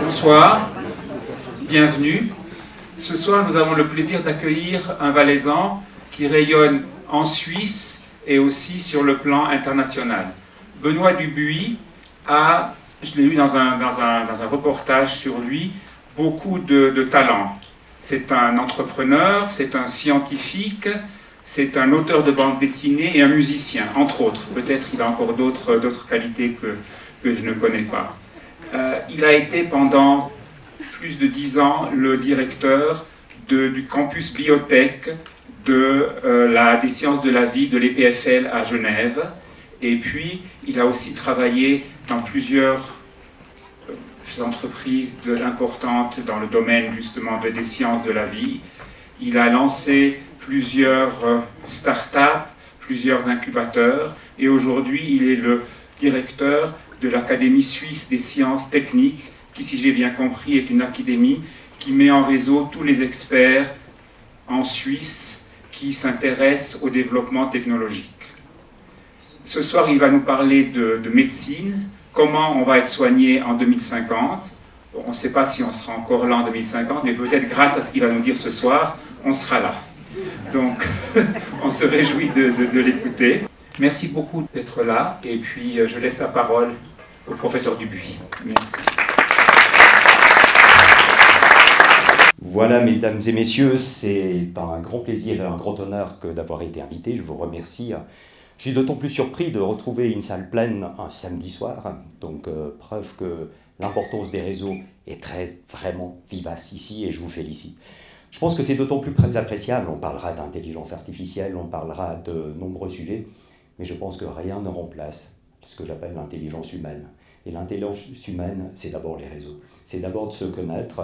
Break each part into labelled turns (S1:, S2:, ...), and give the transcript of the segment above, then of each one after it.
S1: Bonsoir, bienvenue. Ce soir, nous avons le plaisir d'accueillir un Valaisan qui rayonne en Suisse et aussi sur le plan international. Benoît Dubuis a, je l'ai lu dans un reportage sur lui, beaucoup de talent. C'est un entrepreneur, c'est un scientifique, c'est un auteur de bande dessinée et un musicien, entre autres. Peut-être il a encore d'autres qualités que je ne connais pas. Il a été pendant plus de 10 ans le directeur du campus biotech des sciences de la vie de l'EPFL à Genève. Et puis, il a aussi travaillé dans plusieurs entreprises importantes dans le domaine justement des sciences de la vie. Il a lancé plusieurs start-up, plusieurs incubateurs, et aujourd'hui, il est le directeur de l'Académie suisse des sciences techniques, qui, si j'ai bien compris, est une académie qui met en réseau tous les experts en Suisse qui s'intéressent au développement technologique. Ce soir, il va nous parler de médecine, comment on va être soigné en 2050. On ne sait pas si on sera encore là en 2050, mais peut-être grâce à ce qu'il va nous dire ce soir, on sera là. Donc, on se réjouit de l'écouter. Merci beaucoup d'être là, et puis je laisse la parole au professeur Dubuis. Merci.
S2: Voilà, mesdames et messieurs, c'est un grand plaisir et un grand honneur que d'avoir été invité. Je vous remercie. Je suis d'autant plus surpris de retrouver une salle pleine un samedi soir, donc preuve que l'importance des réseaux est vraiment vivace ici, et je vous félicite. Je pense que c'est d'autant plus appréciable. On parlera d'intelligence artificielle, on parlera de nombreux sujets, mais je pense que rien ne remplace ce que j'appelle l'intelligence humaine. Et l'intelligence humaine, c'est d'abord les réseaux. C'est d'abord de se connaître.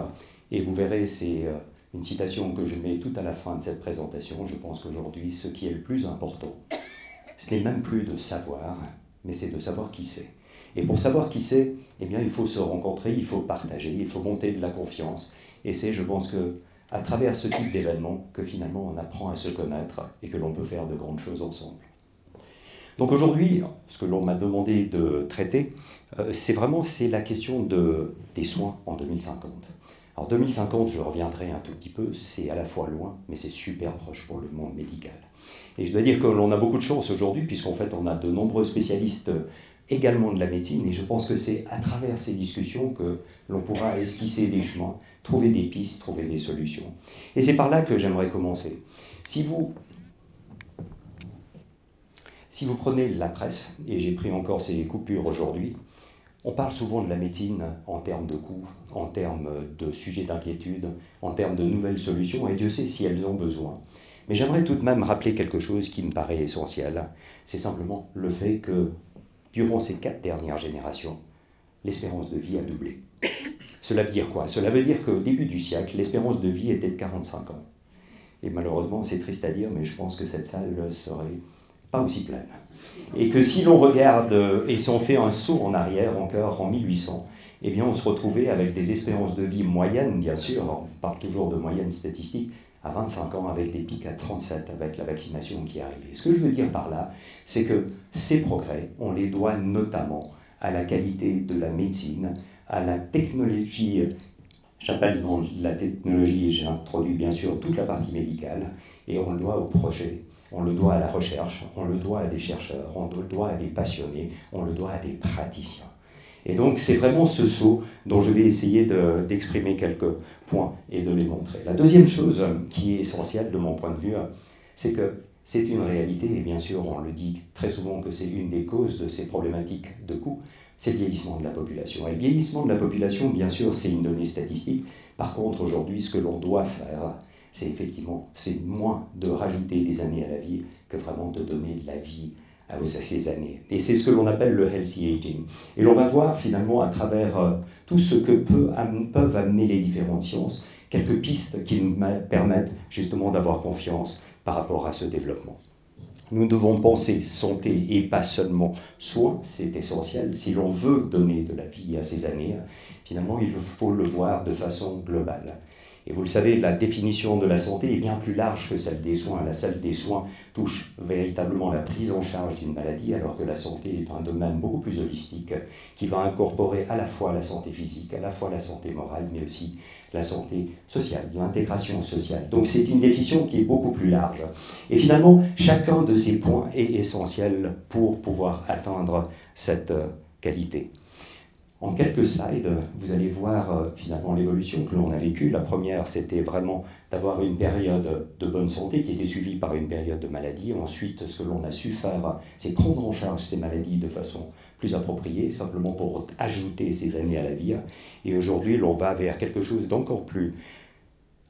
S2: Et vous verrez, c'est une citation que je mets tout à la fin de cette présentation. Je pense qu'aujourd'hui, ce qui est le plus important, ce n'est même plus de savoir, mais c'est de savoir qui c'est. Et pour savoir qui c'est, eh bien, il faut se rencontrer, il faut partager, il faut monter de la confiance. Et c'est, je pense qu'à travers ce type d'événement, que finalement on apprend à se connaître et que l'on peut faire de grandes choses ensemble. Donc aujourd'hui, ce que l'on m'a demandé de traiter, c'est la question des soins en 2050. Alors 2050, je reviendrai un tout petit peu, c'est à la fois loin, mais c'est super proche pour le monde médical. Et je dois dire que l'on a beaucoup de chance aujourd'hui, puisqu'en fait on a de nombreux spécialistes également de la médecine, et je pense que c'est à travers ces discussions que l'on pourra esquisser des chemins, trouver des pistes, trouver des solutions. Et c'est par là que j'aimerais commencer. Si vous prenez la presse, et j'ai pris encore ces coupures aujourd'hui, on parle souvent de la médecine en termes de coûts, en termes de sujets d'inquiétude, en termes de nouvelles solutions, et Dieu sait si elles ont besoin. Mais j'aimerais tout de même rappeler quelque chose qui me paraît essentiel. C'est simplement le fait que, durant ces 4 dernières générations, l'espérance de vie a doublé. Cela veut dire quoi? Cela veut dire qu'au début du siècle, l'espérance de vie était de 45 ans. Et malheureusement, c'est triste à dire, mais je pense que cette salle serait pas aussi pleine. Et que si l'on regarde, et si on fait un saut en arrière encore en 1800, eh bien on se retrouvait avec des espérances de vie moyennes, bien sûr, on parle toujours de moyenne statistique, à 25 ans avec des pics à 37 avec la vaccination qui est arrivée. Ce que je veux dire par là, c'est que ces progrès, on les doit notamment à la qualité de la médecine, à la technologie. J'appelle dans la technologie, et j'ai introduit bien sûr toute la partie médicale, et on le doit au projet. On le doit à la recherche, on le doit à des chercheurs, on le doit à des passionnés, on le doit à des praticiens. Et donc c'est vraiment ce saut dont je vais essayer d'exprimer quelques points et de les montrer. La deuxième chose qui est essentielle de mon point de vue, c'est que c'est une réalité, et bien sûr on le dit très souvent que c'est une des causes de ces problématiques de coût, c'est le vieillissement de la population. Et le vieillissement de la population, bien sûr, c'est une donnée statistique. Par contre, aujourd'hui, ce que l'on doit faire, c'est moins de rajouter des années à la vie que vraiment de donner de la vie à ces années. Et c'est ce que l'on appelle le healthy aging. Et l'on va voir finalement à travers tout ce que peuvent amener les différentes sciences, quelques pistes qui nous permettent justement d'avoir confiance par rapport à ce développement. Nous devons penser santé et pas seulement soins, c'est essentiel. Si l'on veut donner de la vie à ces années, finalement il faut le voir de façon globale. Et vous le savez, la définition de la santé est bien plus large que celle des soins. La salle des soins touche véritablement la prise en charge d'une maladie, alors que la santé est un domaine beaucoup plus holistique, qui va incorporer à la fois la santé physique, à la fois la santé morale, mais aussi la santé sociale, l'intégration sociale. Donc c'est une définition qui est beaucoup plus large. Et finalement, chacun de ces points est essentiel pour pouvoir atteindre cette qualité. En quelques slides, vous allez voir finalement l'évolution que l'on a vécue. La première, c'était vraiment d'avoir une période de bonne santé qui était suivie par une période de maladie. Ensuite, ce que l'on a su faire, c'est prendre en charge ces maladies de façon plus appropriée, simplement pour ajouter ces années à la vie. Et aujourd'hui, l'on va vers quelque chose d'encore plus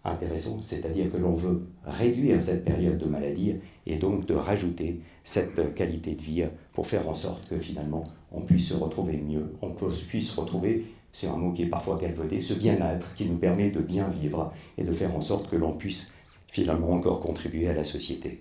S2: intéressant, c'est-à-dire que l'on veut réduire cette période de maladie et donc de rajouter cette qualité de vie pour faire en sorte que finalement on puisse se retrouver mieux, on puisse retrouver, c'est un mot qui est parfois galvaudé, ce bien-être qui nous permet de bien vivre et de faire en sorte que l'on puisse finalement encore contribuer à la société.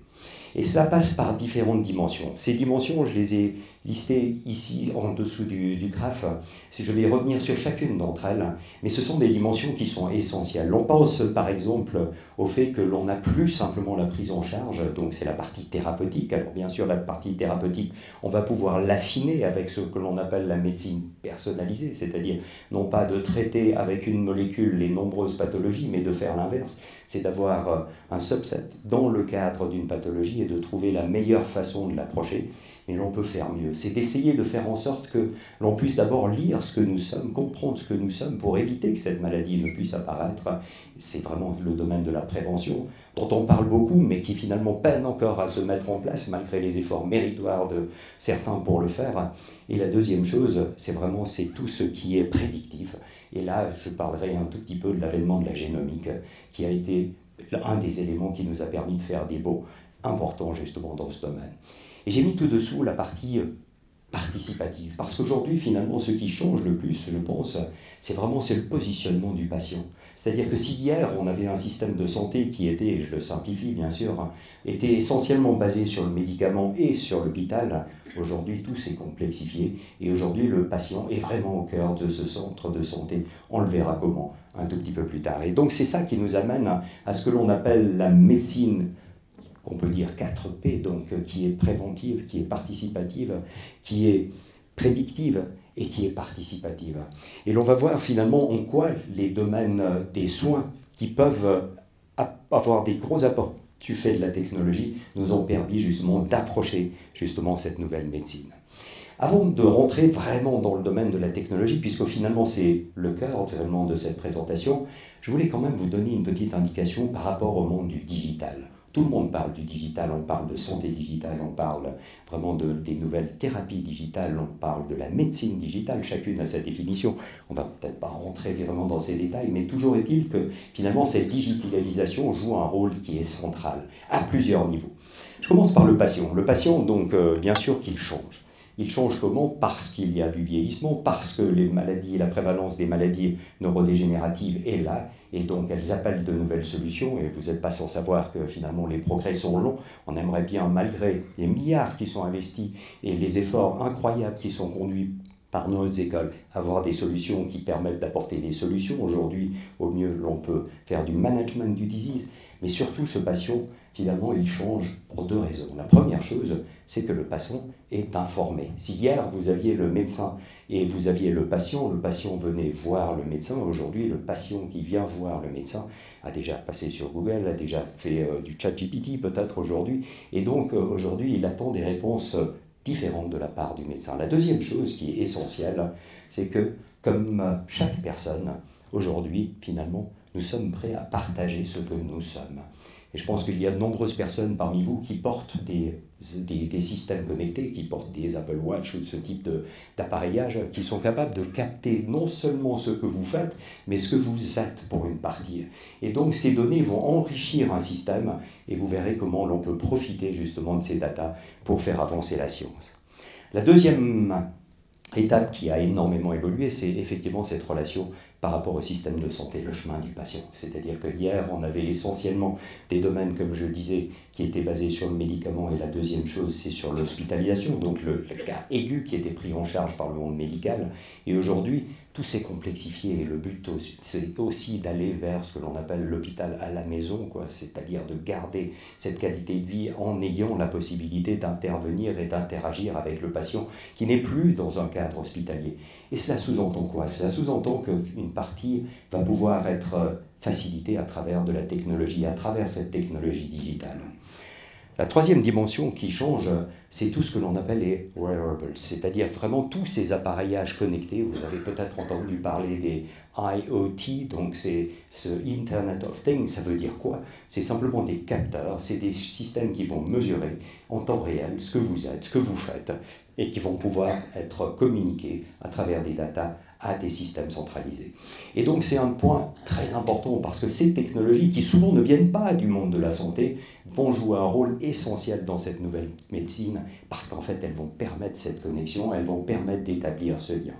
S2: Et cela passe par différentes dimensions. Ces dimensions, je les ai listées ici en dessous du graphe. Je vais revenir sur chacune d'entre elles, mais ce sont des dimensions qui sont essentielles. On pense par exemple au fait que l'on n'a plus simplement la prise en charge, donc c'est la partie thérapeutique. Alors bien sûr, la partie thérapeutique, on va pouvoir l'affiner avec ce que l'on appelle la médecine personnalisée, c'est-à-dire non pas de traiter avec une molécule les nombreuses pathologies, mais de faire l'inverse, c'est d'avoir un subset dans le cadre d'une pathologie et de trouver la meilleure façon de l'approcher. Mais l'on peut faire mieux. C'est d'essayer de faire en sorte que l'on puisse d'abord lire ce que nous sommes, comprendre ce que nous sommes pour éviter que cette maladie ne puisse apparaître. C'est vraiment le domaine de la prévention, dont on parle beaucoup, mais qui finalement peine encore à se mettre en place, malgré les efforts méritoires de certains pour le faire. Et la deuxième chose, c'est tout ce qui est prédictif. Et là, je parlerai un tout petit peu de l'avènement de la génomique, qui a été un des éléments qui nous a permis de faire des bons importants justement dans ce domaine. Et j'ai mis tout dessous la partie participative, parce qu'aujourd'hui, finalement, ce qui change le plus, je pense, c'est le positionnement du patient. C'est-à-dire que si hier, on avait un système de santé qui était, et je le simplifie bien sûr, était essentiellement basé sur le médicament et sur l'hôpital, aujourd'hui, tout s'est complexifié, et aujourd'hui, le patient est vraiment au cœur de ce centre de santé. On le verra comment un tout petit peu plus tard. Et donc, c'est ça qui nous amène à ce que l'on appelle la médecine, qu'on peut dire 4P, donc qui est préventive, qui est participative, qui est prédictive et qui est participative. Et l'on va voir finalement en quoi les domaines des soins qui peuvent avoir des gros apports du fait de la technologie nous ont permis justement d'approcher justement cette nouvelle médecine. Avant de rentrer vraiment dans le domaine de la technologie, puisque finalement c'est le cœur vraiment de cette présentation, je voulais quand même vous donner une petite indication par rapport au monde du digital. Tout le monde parle du digital, on parle de santé digitale, on parle vraiment des nouvelles thérapies digitales, on parle de la médecine digitale, chacune a sa définition. On ne va peut-être pas rentrer vraiment dans ces détails, mais toujours est-il que finalement cette digitalisation joue un rôle qui est central, à plusieurs niveaux. Je commence par le patient. Le patient, donc, bien sûr qu'il change. Il change comment? Parce qu'il y a du vieillissement, parce que les maladies, la prévalence des maladies neurodégénératives est là, et donc elles appellent de nouvelles solutions, et vous n'êtes pas sans savoir que finalement les progrès sont longs. On aimerait bien, malgré les milliards qui sont investis et les efforts incroyables qui sont conduits par nos écoles, avoir des solutions qui permettent d'apporter des solutions. Aujourd'hui, au mieux, l'on peut faire du management du disease, mais surtout ce patient, finalement, il change pour deux raisons. La première chose, c'est que le patient est informé. Si hier, vous aviez le médecin et vous aviez le patient venait voir le médecin. Aujourd'hui, le patient qui vient voir le médecin a déjà passé sur Google, a déjà fait du chat GPT peut-être aujourd'hui, et donc aujourd'hui, il attend des réponses différentes de la part du médecin. La deuxième chose qui est essentielle, c'est que, comme chaque personne, aujourd'hui, finalement, nous sommes prêts à partager ce que nous sommes. Et je pense qu'il y a de nombreuses personnes parmi vous qui portent des systèmes connectés, qui portent des Apple Watch ou de ce type d'appareillage, qui sont capables de capter non seulement ce que vous faites, mais ce que vous êtes pour une partie. Et donc ces données vont enrichir un système, et vous verrez comment l'on peut profiter justement de ces datas pour faire avancer la science. La deuxième étape qui a énormément évolué, c'est effectivement cette relation par rapport au système de santé, le chemin du patient. C'est-à-dire que hier, on avait essentiellement des domaines, comme je disais, qui étaient basés sur le médicament, et la deuxième chose, c'est sur l'hospitalisation, donc le cas aigu qui était pris en charge par le monde médical. Et aujourd'hui, tout s'est complexifié, et le but, c'est aussi d'aller vers ce que l'on appelle l'hôpital à la maison, c'est-à-dire de garder cette qualité de vie en ayant la possibilité d'intervenir et d'interagir avec le patient qui n'est plus dans un cadre hospitalier. Et cela sous-entend quoi? Cela sous-entend qu'une partie va pouvoir être facilitée à travers de la technologie, à travers cette technologie digitale. La troisième dimension qui change, c'est tout ce que l'on appelle les wearables, c'est-à-dire vraiment tous ces appareillages connectés. Vous avez peut-être entendu parler des IoT, donc c'est ce Internet of Things. Ça veut dire quoi? C'est simplement des capteurs, c'est des systèmes qui vont mesurer en temps réel ce que vous êtes, ce que vous faites, et qui vont pouvoir être communiqués à travers des datas à des systèmes centralisés. Et donc c'est un point très important, parce que ces technologies, qui souvent ne viennent pas du monde de la santé, vont jouer un rôle essentiel dans cette nouvelle médecine, parce qu'en fait elles vont permettre cette connexion, elles vont permettre d'établir ce lien.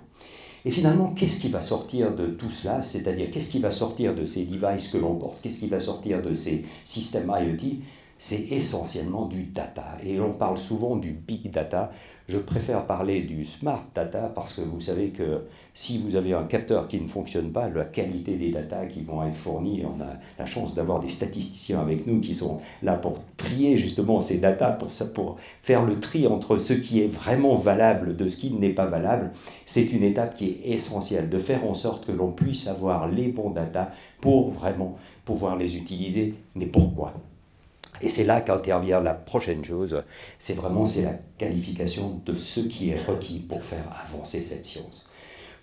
S2: Et finalement, qu'est-ce qui va sortir de tout cela? C'est-à-dire, qu'est-ce qui va sortir de ces devices que l'on porte? Qu'est-ce qui va sortir de ces systèmes IoT? C'est essentiellement du data. Et on parle souvent du big data. Je préfère parler du smart data, parce que vous savez que si vous avez un capteur qui ne fonctionne pas, la qualité des data qui vont être fournies, on a la chance d'avoir des statisticiens avec nous qui sont là pour trier justement ces data, pour faire le tri entre ce qui est vraiment valable de ce qui n'est pas valable. C'est une étape qui est essentielle, de faire en sorte que l'on puisse avoir les bons data pour vraiment pouvoir les utiliser. Mais pourquoi ? Et c'est là qu'intervient la prochaine chose, c'est la qualification de ce qui est requis pour faire avancer cette science.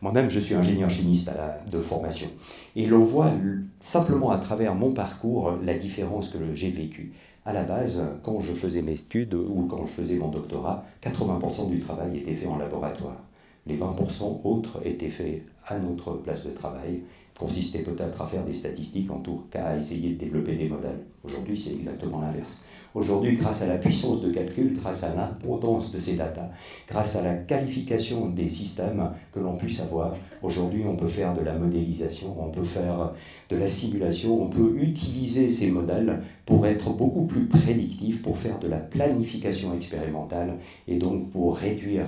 S2: Moi-même, je suis ingénieur chimiste de formation, et l'on voit simplement à travers mon parcours la différence que j'ai vécue. À la base, quand je faisais mes études ou quand je faisais mon doctorat, 80% du travail était fait en laboratoire. Les 20% autres étaient faits à notre place de travail, consistait peut-être à faire des statistiques, en tout cas à essayer de développer des modèles. Aujourd'hui, c'est exactement l'inverse. Aujourd'hui, grâce à la puissance de calcul, grâce à l'importance de ces datas, grâce à la qualification des systèmes que l'on puisse avoir, aujourd'hui, on peut faire de la modélisation, on peut faire de la simulation, on peut utiliser ces modèles pour être beaucoup plus prédictifs, pour faire de la planification expérimentale et donc pour réduire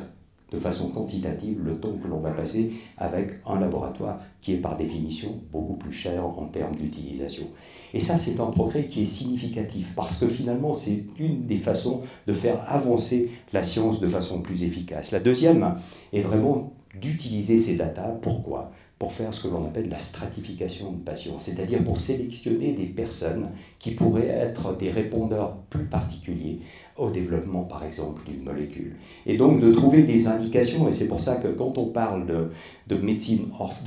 S2: de façon quantitative le temps que l'on va passer avec un laboratoire qui est par définition beaucoup plus cher en termes d'utilisation. Et ça, c'est un progrès qui est significatif, parce que finalement, c'est une des façons de faire avancer la science de façon plus efficace. La deuxième est vraiment d'utiliser ces datas. Pourquoi ? Pour faire ce que l'on appelle la stratification de patients, c'est-à-dire pour sélectionner des personnes qui pourraient être des répondeurs plus particuliers au développement, par exemple, d'une molécule. Et donc de trouver des indications, et c'est pour ça que quand on parle de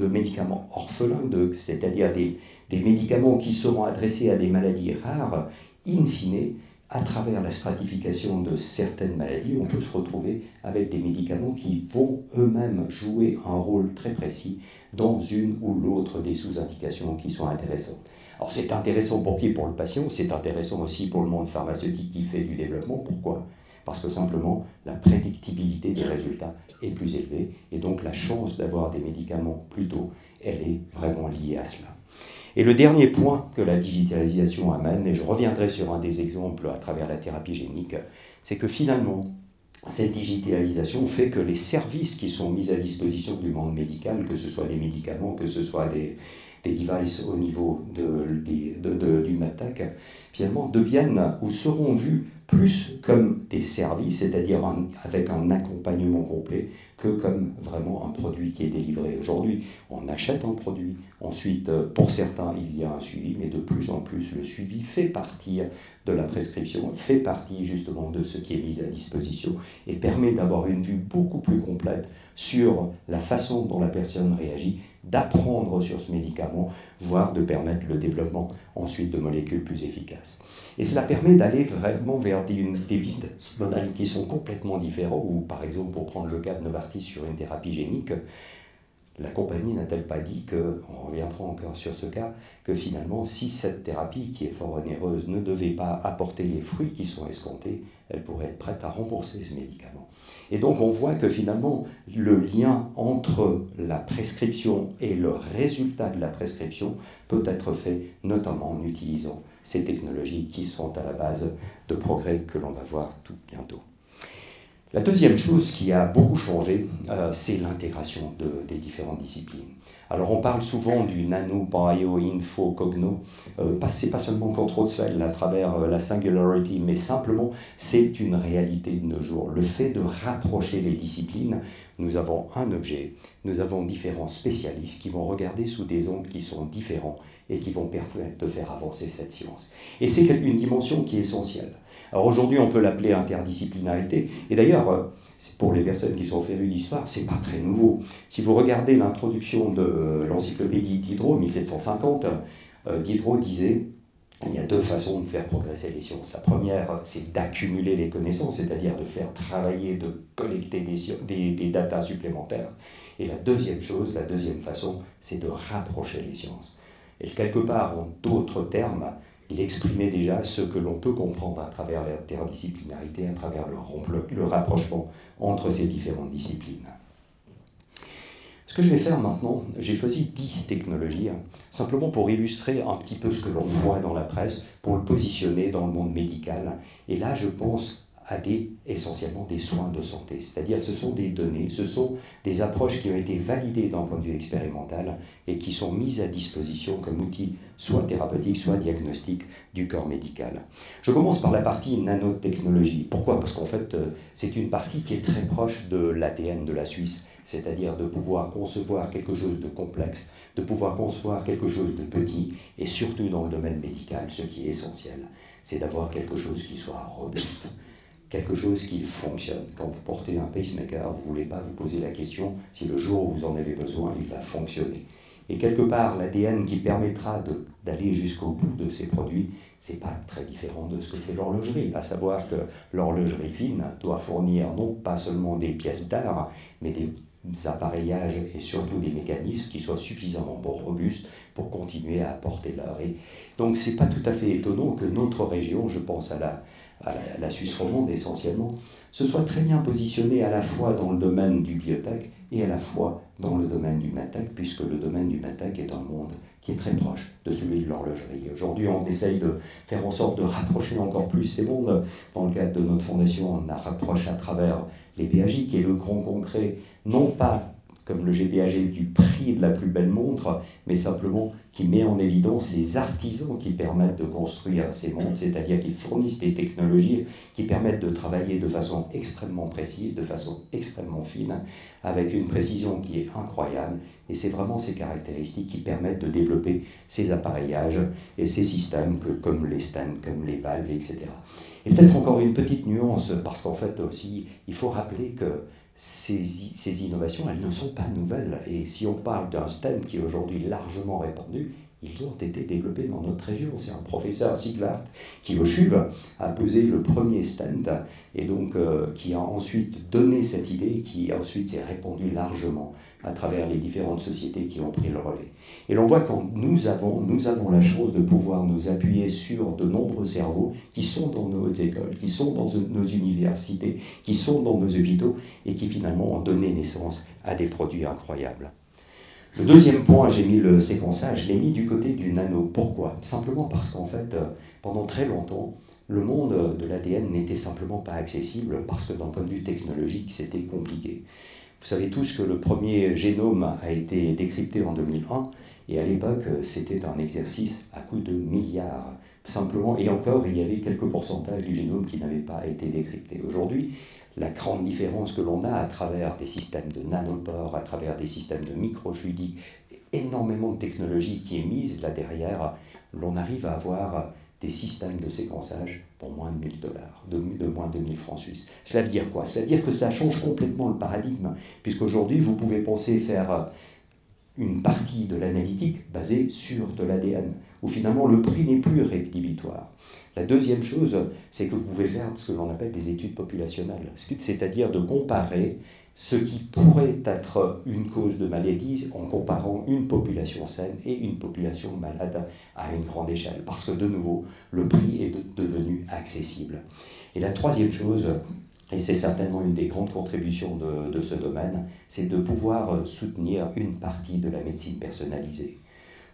S2: médicaments orphelins, c'est-à-dire des médicaments qui seront adressés à des maladies rares, in fine, à travers la stratification de certaines maladies, on peut se retrouver avec des médicaments qui vont eux-mêmes jouer un rôle très précis dans une ou l'autre des sous-indications qui sont intéressantes. Alors c'est intéressant pour qui? Pour le patient, c'est intéressant aussi pour le monde pharmaceutique qui fait du développement. Pourquoi? Parce que simplement, la prédictibilité des résultats est plus élevée, et donc la chance d'avoir des médicaments plus tôt, elle est vraiment liée à cela. Et le dernier point que la digitalisation amène, et je reviendrai sur un des exemples à travers la thérapie génique, c'est que finalement, cette digitalisation fait que les services qui sont mis à disposition du monde médical, que ce soit des médicaments, que ce soit des devices au niveau du MedTech, finalement deviennent ou seront vus plus comme des services, c'est-à-dire avec un accompagnement complet, que comme vraiment un produit qui est délivré. Aujourd'hui, on achète un produit, ensuite, pour certains, il y a un suivi, mais de plus en plus, le suivi fait partie de la prescription, fait partie justement de ce qui est mis à disposition et permet d'avoir une vue beaucoup plus complète sur la façon dont la personne réagit, d'apprendre sur ce médicament, voire de permettre le développement ensuite de molécules plus efficaces. Et cela permet d'aller vraiment vers des business models qui sont complètement différents, ou par exemple, pour prendre le cas de Novartis sur une thérapie génique, la compagnie n'a-t-elle pas dit que, on reviendra encore sur ce cas, que finalement, si cette thérapie, qui est fort onéreuse, ne devait pas apporter les fruits qui sont escomptés, elle pourrait être prête à rembourser ce médicament. Et donc on voit que finalement le lien entre la prescription et le résultat de la prescription peut être fait notamment en utilisant ces technologies qui sont à la base de progrès que l'on va voir tout bientôt. La deuxième chose qui a beaucoup changé, c'est l'intégration des différentes disciplines. Alors on parle souvent du nano-bio-info-cogno, c'est pas seulement control cell à travers la singularity, mais simplement c'est une réalité de nos jours. Le fait de rapprocher les disciplines, nous avons un objet, nous avons différents spécialistes qui vont regarder sous des angles qui sont différents et qui vont permettre de faire avancer cette science. Et c'est une dimension qui est essentielle. Alors aujourd'hui, on peut l'appeler interdisciplinarité. Et d'ailleurs, pour les personnes qui sont férues d'histoire, c'est pas très nouveau. Si vous regardez l'introduction de l'encyclopédie Diderot, 1750, Diderot disait il y a deux façons de faire progresser les sciences. La première, c'est d'accumuler les connaissances, c'est-à-dire de faire travailler, de collecter des datas supplémentaires. Et la deuxième chose, la deuxième façon, c'est de rapprocher les sciences. Et quelque part, en d'autres termes, il exprimait déjà ce que l'on peut comprendre à travers l'interdisciplinarité, à travers le rapprochement entre ces différentes disciplines. Ce que je vais faire maintenant, j'ai choisi 10 technologies, simplement pour illustrer un petit peu ce que l'on voit dans la presse, pour le positionner dans le monde médical. Et là, je pense à essentiellement des soins de santé, c'est-à-dire ce sont des données, ce sont des approches qui ont été validées d'un point de vue expérimental et qui sont mises à disposition comme outils soit thérapeutiques, soit diagnostiques du corps médical. Je commence par la partie nanotechnologie. Pourquoi? Parce qu'en fait, c'est une partie qui est très proche de l'ADN de la Suisse, c'est-à-dire de pouvoir concevoir quelque chose de complexe, de pouvoir concevoir quelque chose de petit, et surtout dans le domaine médical, ce qui est essentiel, c'est d'avoir quelque chose qui soit robuste, quelque chose qui fonctionne. Quand vous portez un pacemaker, vous ne voulez pas vous poser la question si le jour où vous en avez besoin, il va fonctionner. Et quelque part, l'ADN qui permettra d'aller jusqu'au bout de ces produits, ce n'est pas très différent de ce que fait l'horlogerie, à savoir que l'horlogerie fine doit fournir non pas seulement des pièces d'art, mais des appareillages et surtout des mécanismes qui soient suffisamment robustes pour continuer à apporter l'heure. Et donc ce n'est pas tout à fait étonnant que notre région, je pense à la Suisse romande essentiellement, se soit très bien positionnée à la fois dans le domaine du biotech et à la fois dans le domaine du medtech, puisque le domaine du medtech est un monde qui est très proche de celui de l'horlogerie. Aujourd'hui, on essaye de faire en sorte de rapprocher encore plus ces mondes. Dans le cadre de notre fondation, on a rapproché à travers les PAJ, qui est le grand concret, non pas comme le GPAG du prix de la plus belle montre, mais simplement qui met en évidence les artisans qui permettent de construire ces montres, c'est-à-dire qui fournissent des technologies qui permettent de travailler de façon extrêmement précise, de façon extrêmement fine, avec une précision qui est incroyable. Et c'est vraiment ces caractéristiques qui permettent de développer ces appareillages et ces systèmes comme les stents, comme les valves, etc. Et peut-être encore une petite nuance, parce qu'en fait aussi, il faut rappeler que ces innovations, elles ne sont pas nouvelles. Et si on parle d'un stent qui est aujourd'hui largement répandu, ils ont été développés dans notre région. C'est un professeur Siglart qui, au CHUV, a posé le premier stent et donc qui a ensuite donné cette idée qui ensuite s'est répandue largement à travers les différentes sociétés qui ont pris le relais. Et l'on voit que nous avons la chance de pouvoir nous appuyer sur de nombreux cerveaux qui sont dans nos hautes écoles, qui sont dans nos universités, qui sont dans nos hôpitaux et qui finalement ont donné naissance à des produits incroyables. Le deuxième point, j'ai mis le séquençage, je l'ai mis du côté du nano. Pourquoi? Simplement parce qu'en fait, pendant très longtemps, le monde de l'ADN n'était simplement pas accessible parce que d'un point de vue technologique, c'était compliqué. Vous savez tous que le premier génome a été décrypté en 2001 et à l'époque, c'était un exercice à coût de milliards. Simplement, et encore, il y avait quelques pourcentages du génome qui n'avaient pas été décryptés. Aujourd'hui, la grande différence que l'on a à travers des systèmes de nanopores, à travers des systèmes de microfluidiques, énormément de technologie qui est mise là derrière, l'on arrive à avoir des systèmes de séquençage pour moins de $1000, de moins de 1000 francs suisses. Cela veut dire quoi? Cela veut dire que ça change complètement le paradigme, puisqu'aujourd'hui, vous pouvez penser faire une partie de l'analytique basée sur de l'ADN, où finalement le prix n'est plus rédhibitoire. La deuxième chose, c'est que vous pouvez faire ce que l'on appelle des études populationnelles, c'est-à-dire de comparer ce qui pourrait être une cause de maladie en comparant une population saine et une population malade à une grande échelle, parce que de nouveau, le prix est devenu accessible. Et la troisième chose, et c'est certainement une des grandes contributions de ce domaine, c'est de pouvoir soutenir une partie de la médecine personnalisée.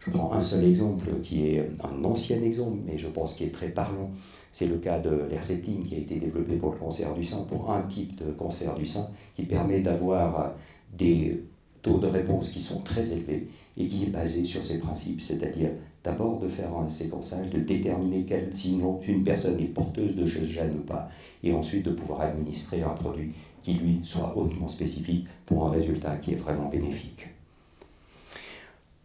S2: Je prends un seul exemple qui est un ancien exemple, mais je pense qu'il est très parlant. C'est le cas de l'Herceptine qui a été développé pour le cancer du sein, pour un type de cancer du sein qui permet d'avoir des taux de réponse qui sont très élevés et qui est basé sur ces principes, c'est-à-dire d'abord de faire un séquençage, de déterminer si une personne est porteuse de ce gène ou pas, et ensuite de pouvoir administrer un produit qui lui soit hautement spécifique pour un résultat qui est vraiment bénéfique.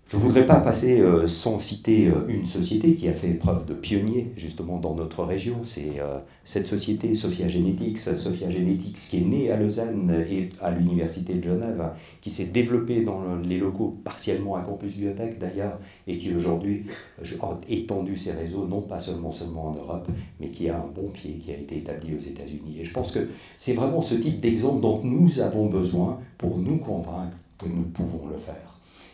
S2: Je ne voudrais pas passer sans citer une société qui a fait preuve de pionnier justement dans notre région. C'est cette société Sophia Genetics. Sophia Genetics qui est née à Lausanne et à l'université de Genève, qui s'est développée dans les locaux partiellement à Campus Biotech d'ailleurs, et qui aujourd'hui a étendu ses réseaux non pas seulement en Europe, mais qui a un bon pied, qui a été établi aux États-Unis. Et je pense que c'est vraiment ce type d'exemple dont nous avons besoin pour nous convaincre que nous pouvons le faire.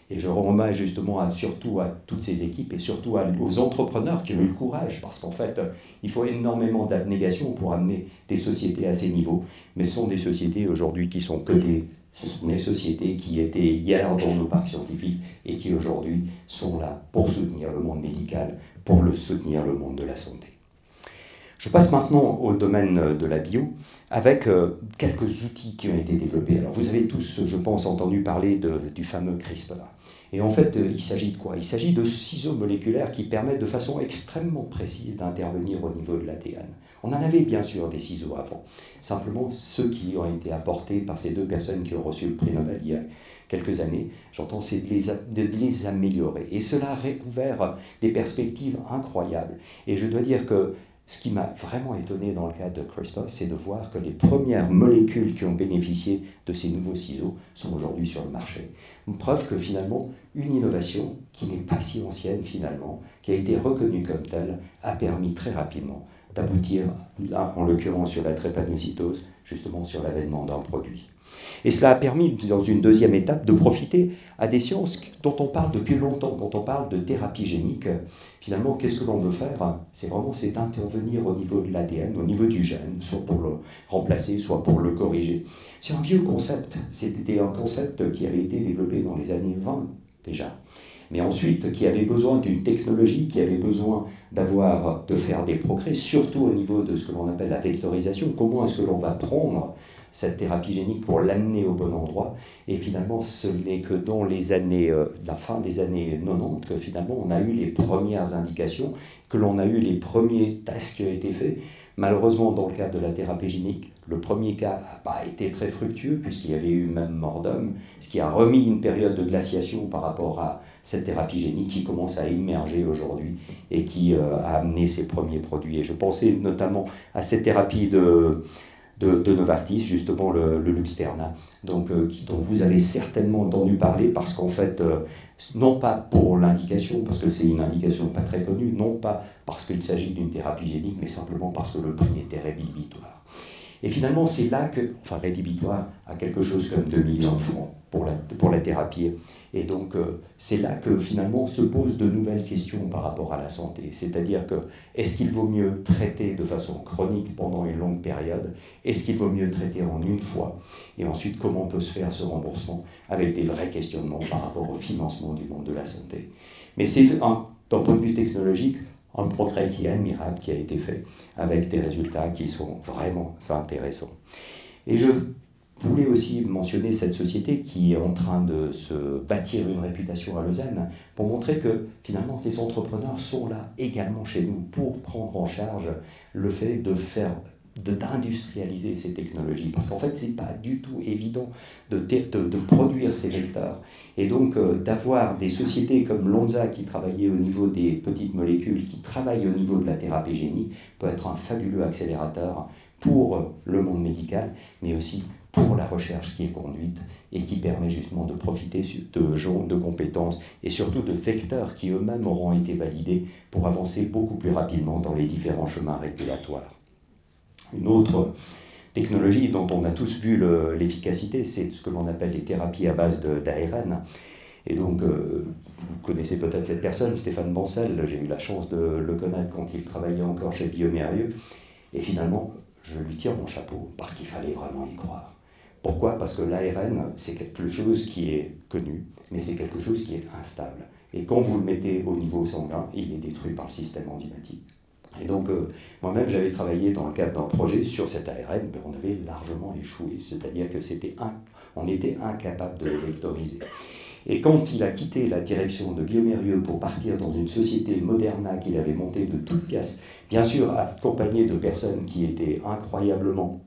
S2: Et je rends hommage justement surtout à toutes ces équipes et surtout aux entrepreneurs qui ont eu le courage, parce qu'en fait, il faut énormément d'abnégation pour amener des sociétés à ces niveaux. Mais ce sont des sociétés aujourd'hui qui sont cotées, ce sont des sociétés qui étaient hier dans nos parcs scientifiques et qui aujourd'hui sont là pour soutenir le monde médical, pour soutenir le monde de la santé. Je passe maintenant au domaine de la bio, avec quelques outils qui ont été développés. Alors vous avez tous, je pense, entendu parler du fameux CRISPR. Et en fait, il s'agit de quoi? Il s'agit de ciseaux moléculaires qui permettent de façon extrêmement précise d'intervenir au niveau de l'ADN. On en avait bien sûr des ciseaux avant. Simplement, ceux qui ont été apportés par ces deux personnes qui ont reçu le prix Nobel il y a quelques années, j'entends, c'est de les améliorer. Et cela a ouvert des perspectives incroyables. Et je dois dire que ce qui m'a vraiment étonné dans le cas de CRISPR, c'est de voir que les premières molécules qui ont bénéficié de ces nouveaux ciseaux sont aujourd'hui sur le marché. Une preuve que finalement, une innovation qui n'est pas si ancienne finalement, qui a été reconnue comme telle, a permis très rapidement d'aboutir, en l'occurrence sur la drépanocytose, justement sur l'avènement d'un produit. Et cela a permis, dans une deuxième étape, de profiter à des sciences dont on parle depuis longtemps. Quand on parle de thérapie génique, finalement, qu'est-ce que l'on veut faire? C'est d'intervenir au niveau de l'ADN, au niveau du gène, soit pour le remplacer, soit pour le corriger. C'est un vieux concept. C'était un concept qui avait été développé dans les années 20 déjà. Mais ensuite, qui avait besoin d'une technologie, qui avait besoin de faire des progrès, surtout au niveau de ce que l'on appelle la vectorisation. Comment est-ce que l'on va prendre cette thérapie génique pour l'amener au bon endroit? Et finalement, ce n'est que dans la fin des années 90 que finalement on a eu les premières indications, que l'on a eu les premiers tests qui ont été faits. Malheureusement, dans le cas de la thérapie génique, le premier cas n'a pas été très fructueux, puisqu'il y avait eu même mort d'homme, ce qui a remis une période de glaciation par rapport à cette thérapie génique qui commence à émerger aujourd'hui et qui a amené ses premiers produits. Et je pensais notamment à cette thérapie de Novartis, justement le Luxturna, dont vous avez certainement entendu parler, parce qu'en fait, non pas pour l'indication, parce que c'est une indication pas très connue, non pas parce qu'il s'agit d'une thérapie génique, mais simplement parce que le prix était rédhibitoire. Et finalement, c'est là que, rédhibitoire à quelque chose comme 2 millions de francs pour la thérapie. Et donc, c'est là que finalement se posent de nouvelles questions par rapport à la santé. C'est-à-dire que, est-ce qu'il vaut mieux traiter de façon chronique pendant une longue période? Est-ce qu'il vaut mieux traiter en une fois? Et ensuite, comment peut se faire ce remboursement? Avec des vrais questionnements par rapport au financement du monde de la santé. Mais c'est, d'un point de vue technologique, un progrès qui est admirable, qui a été fait, avec des résultats qui sont vraiment intéressants. Et je voulais aussi mentionner cette société qui est en train de se bâtir une réputation à Lausanne, pour montrer que finalement les entrepreneurs sont là également chez nous pour prendre en charge le fait d'industrialiser ces technologies. Parce qu'en fait, ce n'est pas du tout évident de produire ces vecteurs. Et donc, d'avoir des sociétés comme Lonza qui travaillait au niveau des petites molécules, qui travaillent au niveau de la thérapie génique, peut être un fabuleux accélérateur pour le monde médical, mais aussi pour la recherche qui est conduite et qui permet justement de profiter de gens, de compétences et surtout de vecteurs qui eux-mêmes auront été validés pour avancer beaucoup plus rapidement dans les différents chemins régulatoires. Une autre technologie dont on a tous vu l'efficacité, c'est ce que l'on appelle les thérapies à base d'ARN. Et donc, vous connaissez peut-être cette personne, Stéphane Bancel, j'ai eu la chance de le connaître quand il travaillait encore chez Biomérieux. Et finalement, je lui tire mon chapeau parce qu'il fallait vraiment y croire. Pourquoi? Parce que l'ARN, c'est quelque chose qui est connu, mais c'est quelque chose qui est instable. Et quand vous le mettez au niveau sanguin, il est détruit par le système enzymatique. Et donc, moi-même, j'avais travaillé dans le cadre d'un projet sur cet ARN, mais on avait largement échoué, c'est-à-dire que on était incapable de le vectoriser. Et quand il a quitté la direction de Biomérieux pour partir dans une société Moderna qu'il avait montée de toutes pièces, bien sûr accompagné de personnes qui étaient incroyablement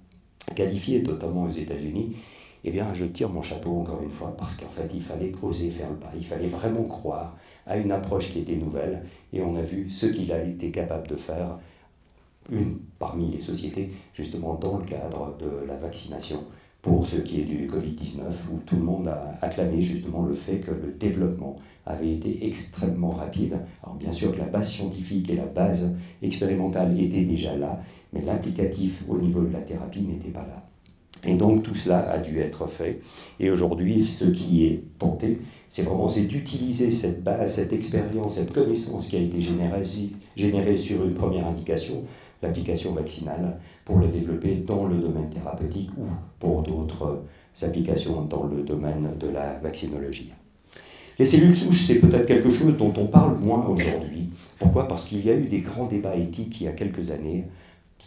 S2: qualifiées, notamment aux États-Unis, eh bien, je tire mon chapeau encore une fois, parce qu'en fait, il fallait oser faire le pas, il fallait vraiment croire à une approche qui était nouvelle, et on a vu ce qu'il a été capable de faire, parmi les sociétés, justement dans le cadre de la vaccination, pour ce qui est du Covid-19, où tout le monde a acclamé justement le fait que le développement avait été extrêmement rapide. Alors bien sûr que la base scientifique et la base expérimentale étaient déjà là, mais l'applicatif au niveau de la thérapie n'était pas là. Et donc tout cela a dû être fait. Et aujourd'hui, ce qui est tenté, c'est d'utiliser cette base, cette expérience, cette connaissance qui a été générée sur une première indication, l'application vaccinale, pour le développer dans le domaine thérapeutique ou pour d'autres applications dans le domaine de la vaccinologie. Les cellules souches, c'est peut-être quelque chose dont on parle moins aujourd'hui. Pourquoi? Parce qu'il y a eu des grands débats éthiques il y a quelques années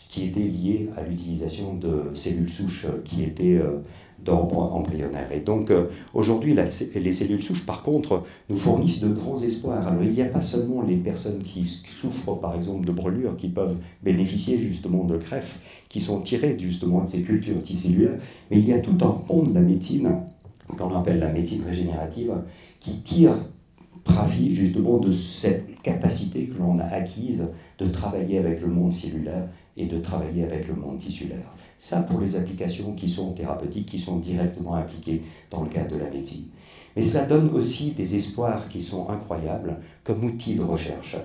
S2: qui étaient liés à l'utilisation de cellules souches qui étaient d'ordre embryonnaire. Et donc aujourd'hui, les cellules souches, par contre, nous fournissent de grands espoirs. Alors il n'y a pas seulement les personnes qui souffrent, par exemple, de brûlures, qui peuvent bénéficier justement de greffes, qui sont tirées justement de ces cultures ticellulaires, mais il y a tout un pan de la médecine, qu'on appelle la médecine régénérative, qui tire profit justement de cette capacité que l'on a acquise de travailler avec le monde cellulaire et de travailler avec le monde tissulaire. Ça pour les applications qui sont thérapeutiques, qui sont directement appliquées dans le cadre de la médecine. Mais cela donne aussi des espoirs qui sont incroyables comme outil de recherche.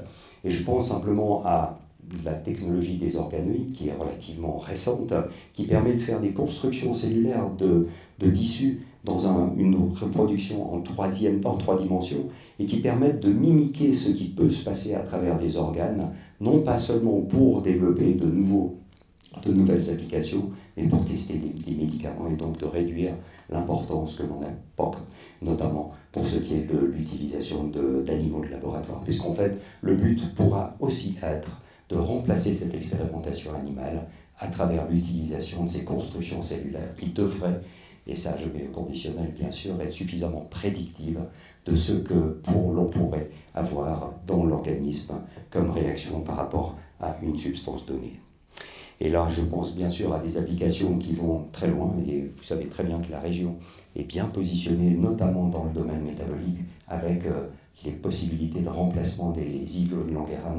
S2: Et je pense simplement à la technologie des organoïdes, qui est relativement récente, qui permet de faire des constructions cellulaires de tissus dans une reproduction en 3 dimensions, et qui permettent de mimiquer ce qui peut se passer à travers des organes, non pas seulement pour développer de nouvelles applications, mais pour tester des médicaments et donc de réduire l'importance que l'on apporte, notamment pour ce qui est de l'utilisation d'animaux de laboratoire. Puisqu'en fait, le but pourra aussi être de remplacer cette expérimentation animale à travers l'utilisation de ces constructions cellulaires qui devraient, et ça je mets au conditionnel bien sûr, être suffisamment prédictives de ce que l'on pourrait avoir dans l'organisme comme réaction par rapport à une substance donnée. Et là, je pense bien sûr à des applications qui vont très loin, et vous savez très bien que la région est bien positionnée, notamment dans le domaine métabolique, avec les possibilités de remplacement des îlots de Langerhans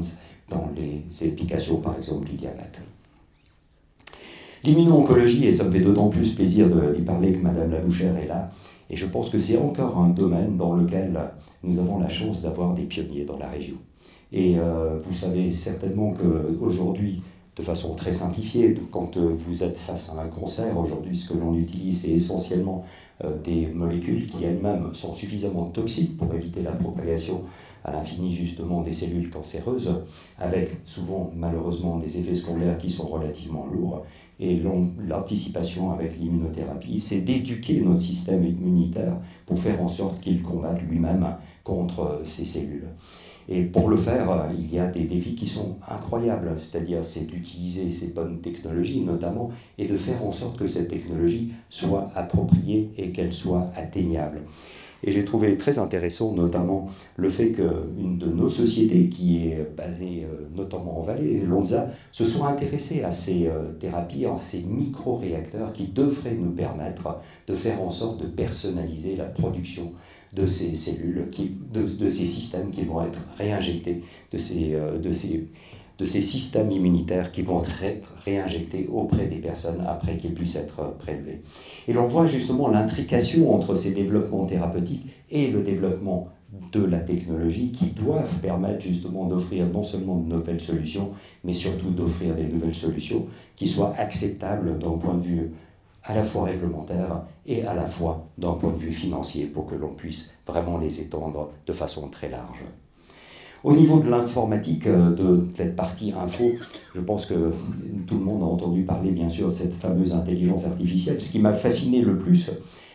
S2: dans les applications, par exemple, du diabète. L'immuno-oncologie, et ça me fait d'autant plus plaisir d'y parler que Madame Labouchère est là, et je pense que c'est encore un domaine dans lequel nous avons la chance d'avoir des pionniers dans la région. Et vous savez certainement qu'aujourd'hui, de façon très simplifiée, quand vous êtes face à un cancer, aujourd'hui ce que l'on utilise c'est essentiellement des molécules qui elles-mêmes sont suffisamment toxiques pour éviter la propagation à l'infini justement des cellules cancéreuses, avec souvent malheureusement des effets secondaires qui sont relativement lourds. Et l'anticipation avec l'immunothérapie, c'est d'éduquer notre système immunitaire pour faire en sorte qu'il combatte lui-même contre ces cellules. Et pour le faire, il y a des défis qui sont incroyables, c'est-à-dire c'est d'utiliser ces bonnes technologies notamment, et de faire en sorte que cette technologie soit appropriée et qu'elle soit atteignable. Et j'ai trouvé très intéressant notamment le fait qu'une de nos sociétés qui est basée notamment en Valais, Lonza, se soit intéressée à ces thérapies, à ces micro-réacteurs qui devraient nous permettre de faire en sorte de personnaliser la production de ces cellules, de ces systèmes qui vont être réinjectés, de ces systèmes immunitaires qui vont être réinjectés auprès des personnes après qu'ils puissent être prélevés. Et l'on voit justement l'intrication entre ces développements thérapeutiques et le développement de la technologie qui doivent permettre justement d'offrir non seulement de nouvelles solutions, mais surtout d'offrir des nouvelles solutions qui soient acceptables d'un point de vue à la fois réglementaire et à la fois d'un point de vue financier pour que l'on puisse vraiment les étendre de façon très large. Au niveau de l'informatique, de cette partie info, je pense que tout le monde a entendu parler bien sûr de cette fameuse intelligence artificielle. Ce qui m'a fasciné le plus,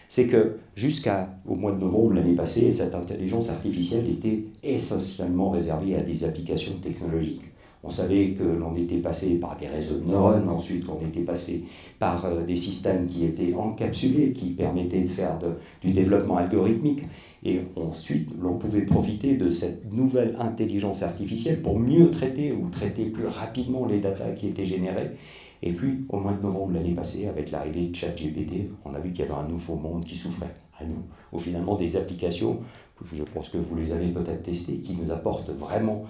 S2: c'est que jusqu'au mois de novembre l'année passée, cette intelligence artificielle était essentiellement réservée à des applications technologiques. On savait que l'on était passé par des réseaux de neurones, ensuite qu'on était passé par des systèmes qui étaient encapsulés, qui permettaient de faire du développement algorithmique. Et ensuite, l'on pouvait profiter de cette nouvelle intelligence artificielle pour mieux traiter ou traiter plus rapidement les datas qui étaient générées. Et puis, au mois de novembre l'année passée, avec l'arrivée de ChatGPT, on a vu qu'il y avait un nouveau monde qui s'ouvrait à nous, où finalement des applications, je pense que vous les avez peut-être testées, qui nous apportent vraiment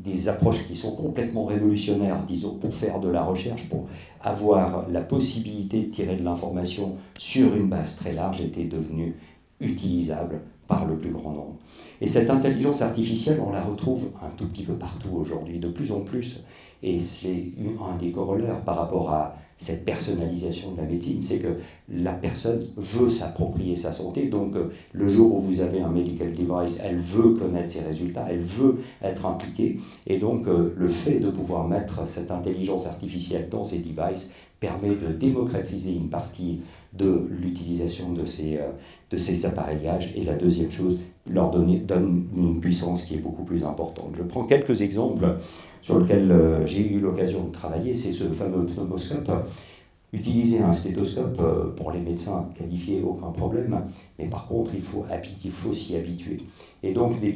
S2: des approches qui sont complètement révolutionnaires, disons, pour faire de la recherche, pour avoir la possibilité de tirer de l'information sur une base très large, était devenue utilisable par le plus grand nombre. Et cette intelligence artificielle, on la retrouve un tout petit peu partout aujourd'hui, de plus en plus. Et c'est un des corollaires par rapport à cette personnalisation de la médecine, c'est que la personne veut s'approprier sa santé. Donc le jour où vous avez un medical device, elle veut connaître ses résultats, elle veut être impliquée. Et donc le fait de pouvoir mettre cette intelligence artificielle dans ces devices permet de démocratiser une partie de l'utilisation de ces appareillages. Et la deuxième chose, leur donne une puissance qui est beaucoup plus importante. Je prends quelques exemples sur lesquels j'ai eu l'occasion de travailler. C'est ce fameux pneumoscope. Utiliser un stéthoscope pour les médecins qualifiés, aucun problème, mais par contre il faut s'y habituer. Et donc des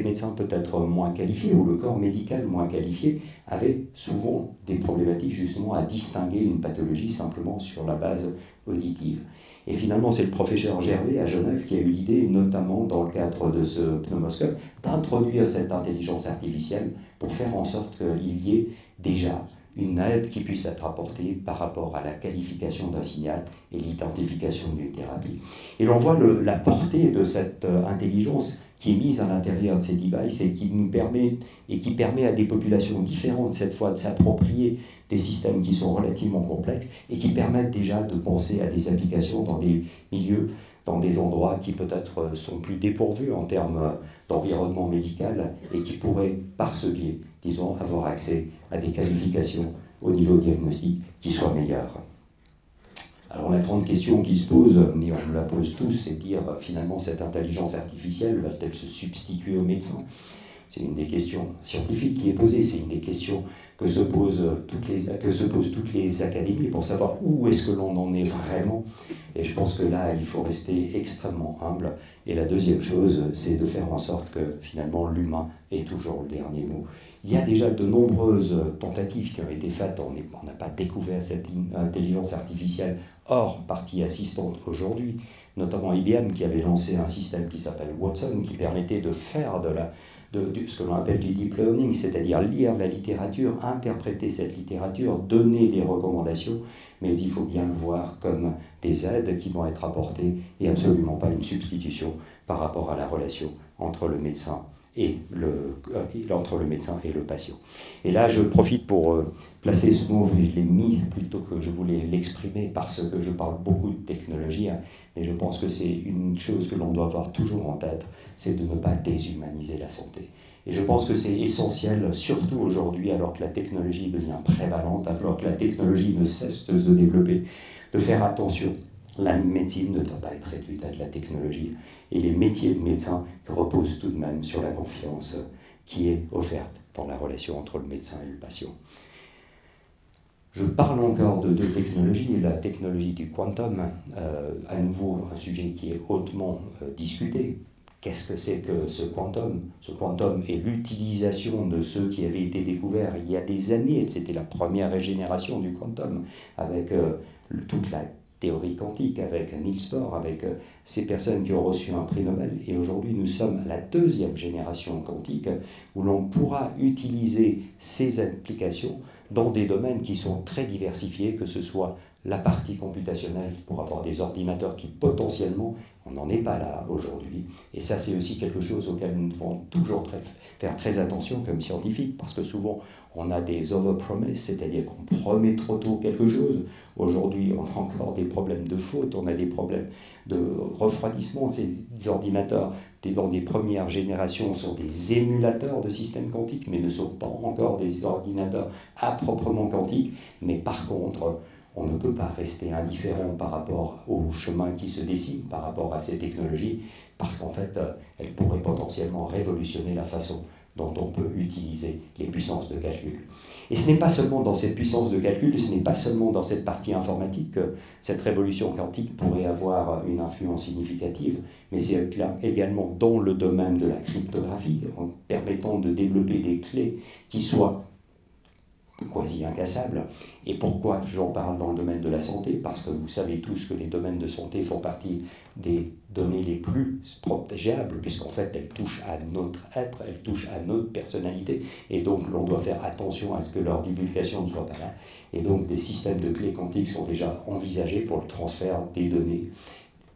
S2: médecins peut-être moins qualifiés, ou le corps médical moins qualifié, avaient souvent des problématiques justement à distinguer une pathologie simplement sur la base auditive. Et finalement c'est le professeur Gervais à Genève qui a eu l'idée, notamment dans le cadre de ce pneumoscope, d'introduire cette intelligence artificielle pour faire en sorte qu'il y ait déjà une aide qui puisse être apportée par rapport à la qualification d'un signal et l'identification d'une thérapie. Et l'on voit la portée de cette intelligence qui est mise à l'intérieur de ces devices et qui permet à des populations différentes, cette fois, de s'approprier des systèmes qui sont relativement complexes et qui permettent déjà de penser à des applications dans des milieux, dans des endroits qui peut-être sont plus dépourvus en termes d'environnement médical et qui pourraient, par ce biais, disons, avoir accès à des qualifications au niveau diagnostic qui soient meilleures. Alors la grande question qui se pose, mais on la pose tous, c'est de dire finalement cette intelligence artificielle va-t-elle se substituer aux médecins? C'est une des questions scientifiques qui est posée, c'est une des questions que se posent toutes les académies pour savoir où est-ce que l'on en est vraiment. Et je pense que là, il faut rester extrêmement humble. Et la deuxième chose, c'est de faire en sorte que finalement l'humain est toujours le dernier mot. Il y a déjà de nombreuses tentatives qui ont été faites, on n'a pas découvert cette intelligence artificielle hors partie assistante aujourd'hui, notamment IBM qui avait lancé un système qui s'appelle Watson, qui permettait de faire ce que l'on appelle du deep learning, c'est-à-dire lire la littérature, interpréter cette littérature, donner des recommandations, mais il faut bien le voir comme des aides qui vont être apportées et absolument pas une substitution par rapport à la relation entre le médecin et le patient. Et là, je profite pour placer ce mot, je l'ai mis plutôt que je voulais l'exprimer parce que je parle beaucoup de technologie, mais je pense que c'est une chose que l'on doit avoir toujours en tête, c'est de ne pas déshumaniser la santé. Et je pense que c'est essentiel, surtout aujourd'hui, alors que la technologie devient prévalente, alors que la technologie ne cesse de se développer, de faire attention. La médecine ne doit pas être réduite à de la technologie. Et les métiers de médecin reposent tout de même sur la confiance qui est offerte dans la relation entre le médecin et le patient. Je parle encore de deux technologies, la technologie du quantum, à nouveau un sujet qui est hautement discuté. Qu'est-ce que c'est que ce quantum? Ce quantum est l'utilisation de ceux qui avaient été découverts il y a des années. C'était la première génération du quantum, avec toute la théorie quantique, avec Niels Bohr, avec ces personnes qui ont reçu un prix Nobel. Et aujourd'hui, nous sommes à la deuxième génération quantique, où l'on pourra utiliser ces applications dans des domaines qui sont très diversifiés, que ce soit la partie computationnelle pour avoir des ordinateurs qui potentiellement, on n'en est pas là aujourd'hui. Et ça, c'est aussi quelque chose auquel nous devons toujours faire très attention comme scientifiques, parce que souvent, on a des overpromises, c'est-à-dire qu'on promet trop tôt quelque chose. Aujourd'hui, on a encore des problèmes de faute, on a des problèmes de refroidissement. Ces ordinateurs dans des premières générations sont des émulateurs de systèmes quantiques, mais ne sont pas encore des ordinateurs à proprement quantiques. Mais par contre, on ne peut pas rester indifférent par rapport au chemin qui se dessine par rapport à ces technologies, parce qu'en fait, elles pourraient potentiellement révolutionner la façon dont on peut utiliser les puissances de calcul. Et ce n'est pas seulement dans cette puissance de calcul, ce n'est pas seulement dans cette partie informatique que cette révolution quantique pourrait avoir une influence significative, mais c'est également dans le domaine de la cryptographie, en permettant de développer des clés qui soient quasi incassables. Et pourquoi j'en parle dans le domaine de la santé? Parce que vous savez tous que les domaines de santé font partie des données les plus protégeables, puisqu'en fait elles touchent à notre être, elles touchent à notre personnalité, et donc l'on doit faire attention à ce que leur divulgation ne soit pas là. Et donc des systèmes de clés quantiques sont déjà envisagés pour le transfert des données,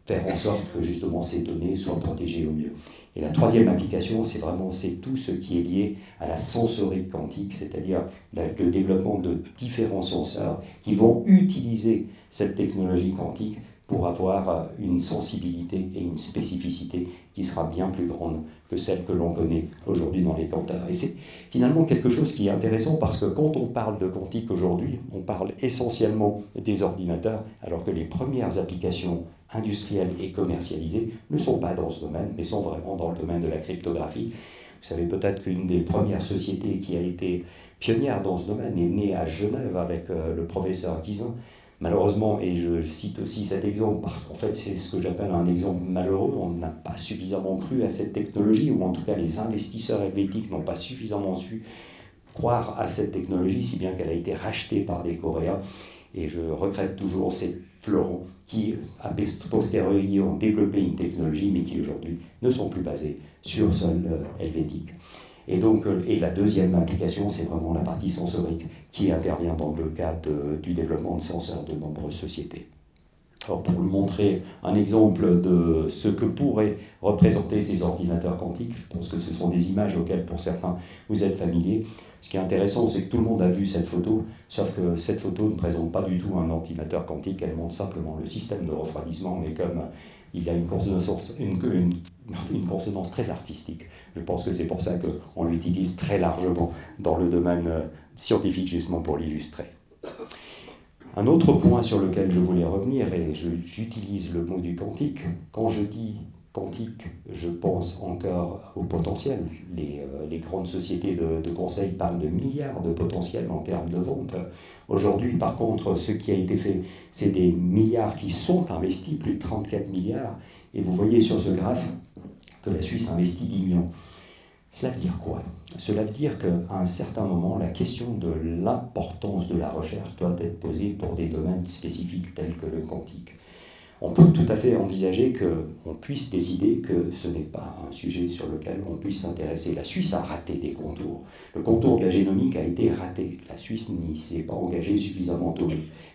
S2: faire en sorte que justement ces données soient protégées au mieux. Et la troisième application, c'est tout ce qui est lié à la sensorik quantique, c'est-à-dire le développement de différents senseurs qui vont utiliser cette technologie quantique pour avoir une sensibilité et une spécificité qui sera bien plus grande que celle que l'on connaît aujourd'hui dans les compteurs. Et c'est finalement quelque chose qui est intéressant parce que quand on parle de quantique aujourd'hui, on parle essentiellement des ordinateurs, alors que les premières applications industrielles et commercialisées ne sont pas dans ce domaine, mais sont vraiment dans le domaine de la cryptographie. Vous savez peut-être qu'une des premières sociétés qui a été pionnière dans ce domaine est née à Genève avec le professeur Guizin. Malheureusement, et je cite aussi cet exemple parce qu'en fait c'est ce que j'appelle un exemple malheureux, on n'a pas suffisamment cru à cette technologie, ou en tout cas les investisseurs helvétiques n'ont pas suffisamment su croire à cette technologie, si bien qu'elle a été rachetée par les Coréens. Et je regrette toujours ces fleurons qui, a posteriori, ont développé une technologie, mais qui aujourd'hui ne sont plus basés sur sol helvétique. Et donc, la deuxième application, c'est vraiment la partie sensorique qui intervient dans le cadre du développement de senseurs de nombreuses sociétés. Alors, pour vous montrer un exemple de ce que pourraient représenter ces ordinateurs quantiques, je pense que ce sont des images auxquelles, pour certains, vous êtes familiers. Ce qui est intéressant, c'est que tout le monde a vu cette photo, sauf que cette photo ne présente pas du tout un ordinateur quantique, elle montre simplement le système de refroidissement, mais comme il y a une consonance très artistique. Je pense que c'est pour ça qu'on l'utilise très largement dans le domaine scientifique, justement pour l'illustrer. Un autre point sur lequel je voulais revenir, et j'utilise le mot du quantique, quand je dis quantique, je pense encore au potentiel. Les grandes sociétés de conseil parlent de milliards de potentiel en termes de vente. Aujourd'hui, par contre, ce qui a été fait, c'est des milliards qui sont investis, plus de 34 milliards, et vous voyez sur ce graphe que la Suisse investit 10 millions. Cela veut dire quoi? Cela veut dire qu'à un certain moment, la question de l'importance de la recherche doit être posée pour des domaines spécifiques tels que le quantique. On peut tout à fait envisager qu'on puisse décider que ce n'est pas un sujet sur lequel on puisse s'intéresser. La Suisse a raté des contours. Le contour de la génomique a été raté. La Suisse n'y s'est pas engagée suffisamment tôt.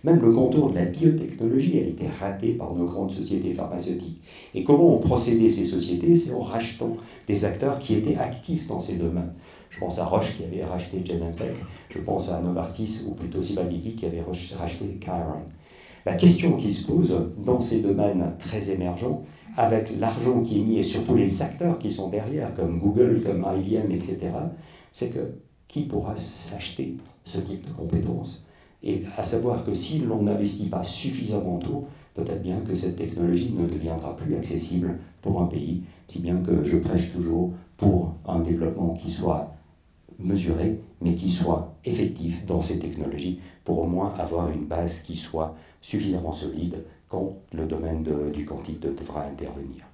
S2: Même le contour de la biotechnologie a été raté par nos grandes sociétés pharmaceutiques. Et comment ont procédé ces sociétés? C'est en rachetant des acteurs qui étaient actifs dans ces domaines. Je pense à Roche qui avait racheté Genentech, je pense à Novartis, ou plutôt Cibaliki qui avait racheté Chiron. La question qui se pose dans ces domaines très émergents, avec l'argent qui est mis et surtout les acteurs qui sont derrière, comme Google, comme IBM, etc., c'est que qui pourra s'acheter ce type de compétences? Et à savoir que si l'on n'investit pas suffisamment tôt, peut-être bien que cette technologie ne deviendra plus accessible pour un pays, si bien que je prêche toujours pour un développement qui soit mesuré, mais qui soit effectif dans ces technologies, pour au moins avoir une base qui soit suffisamment solide quand le domaine du quantique devra intervenir.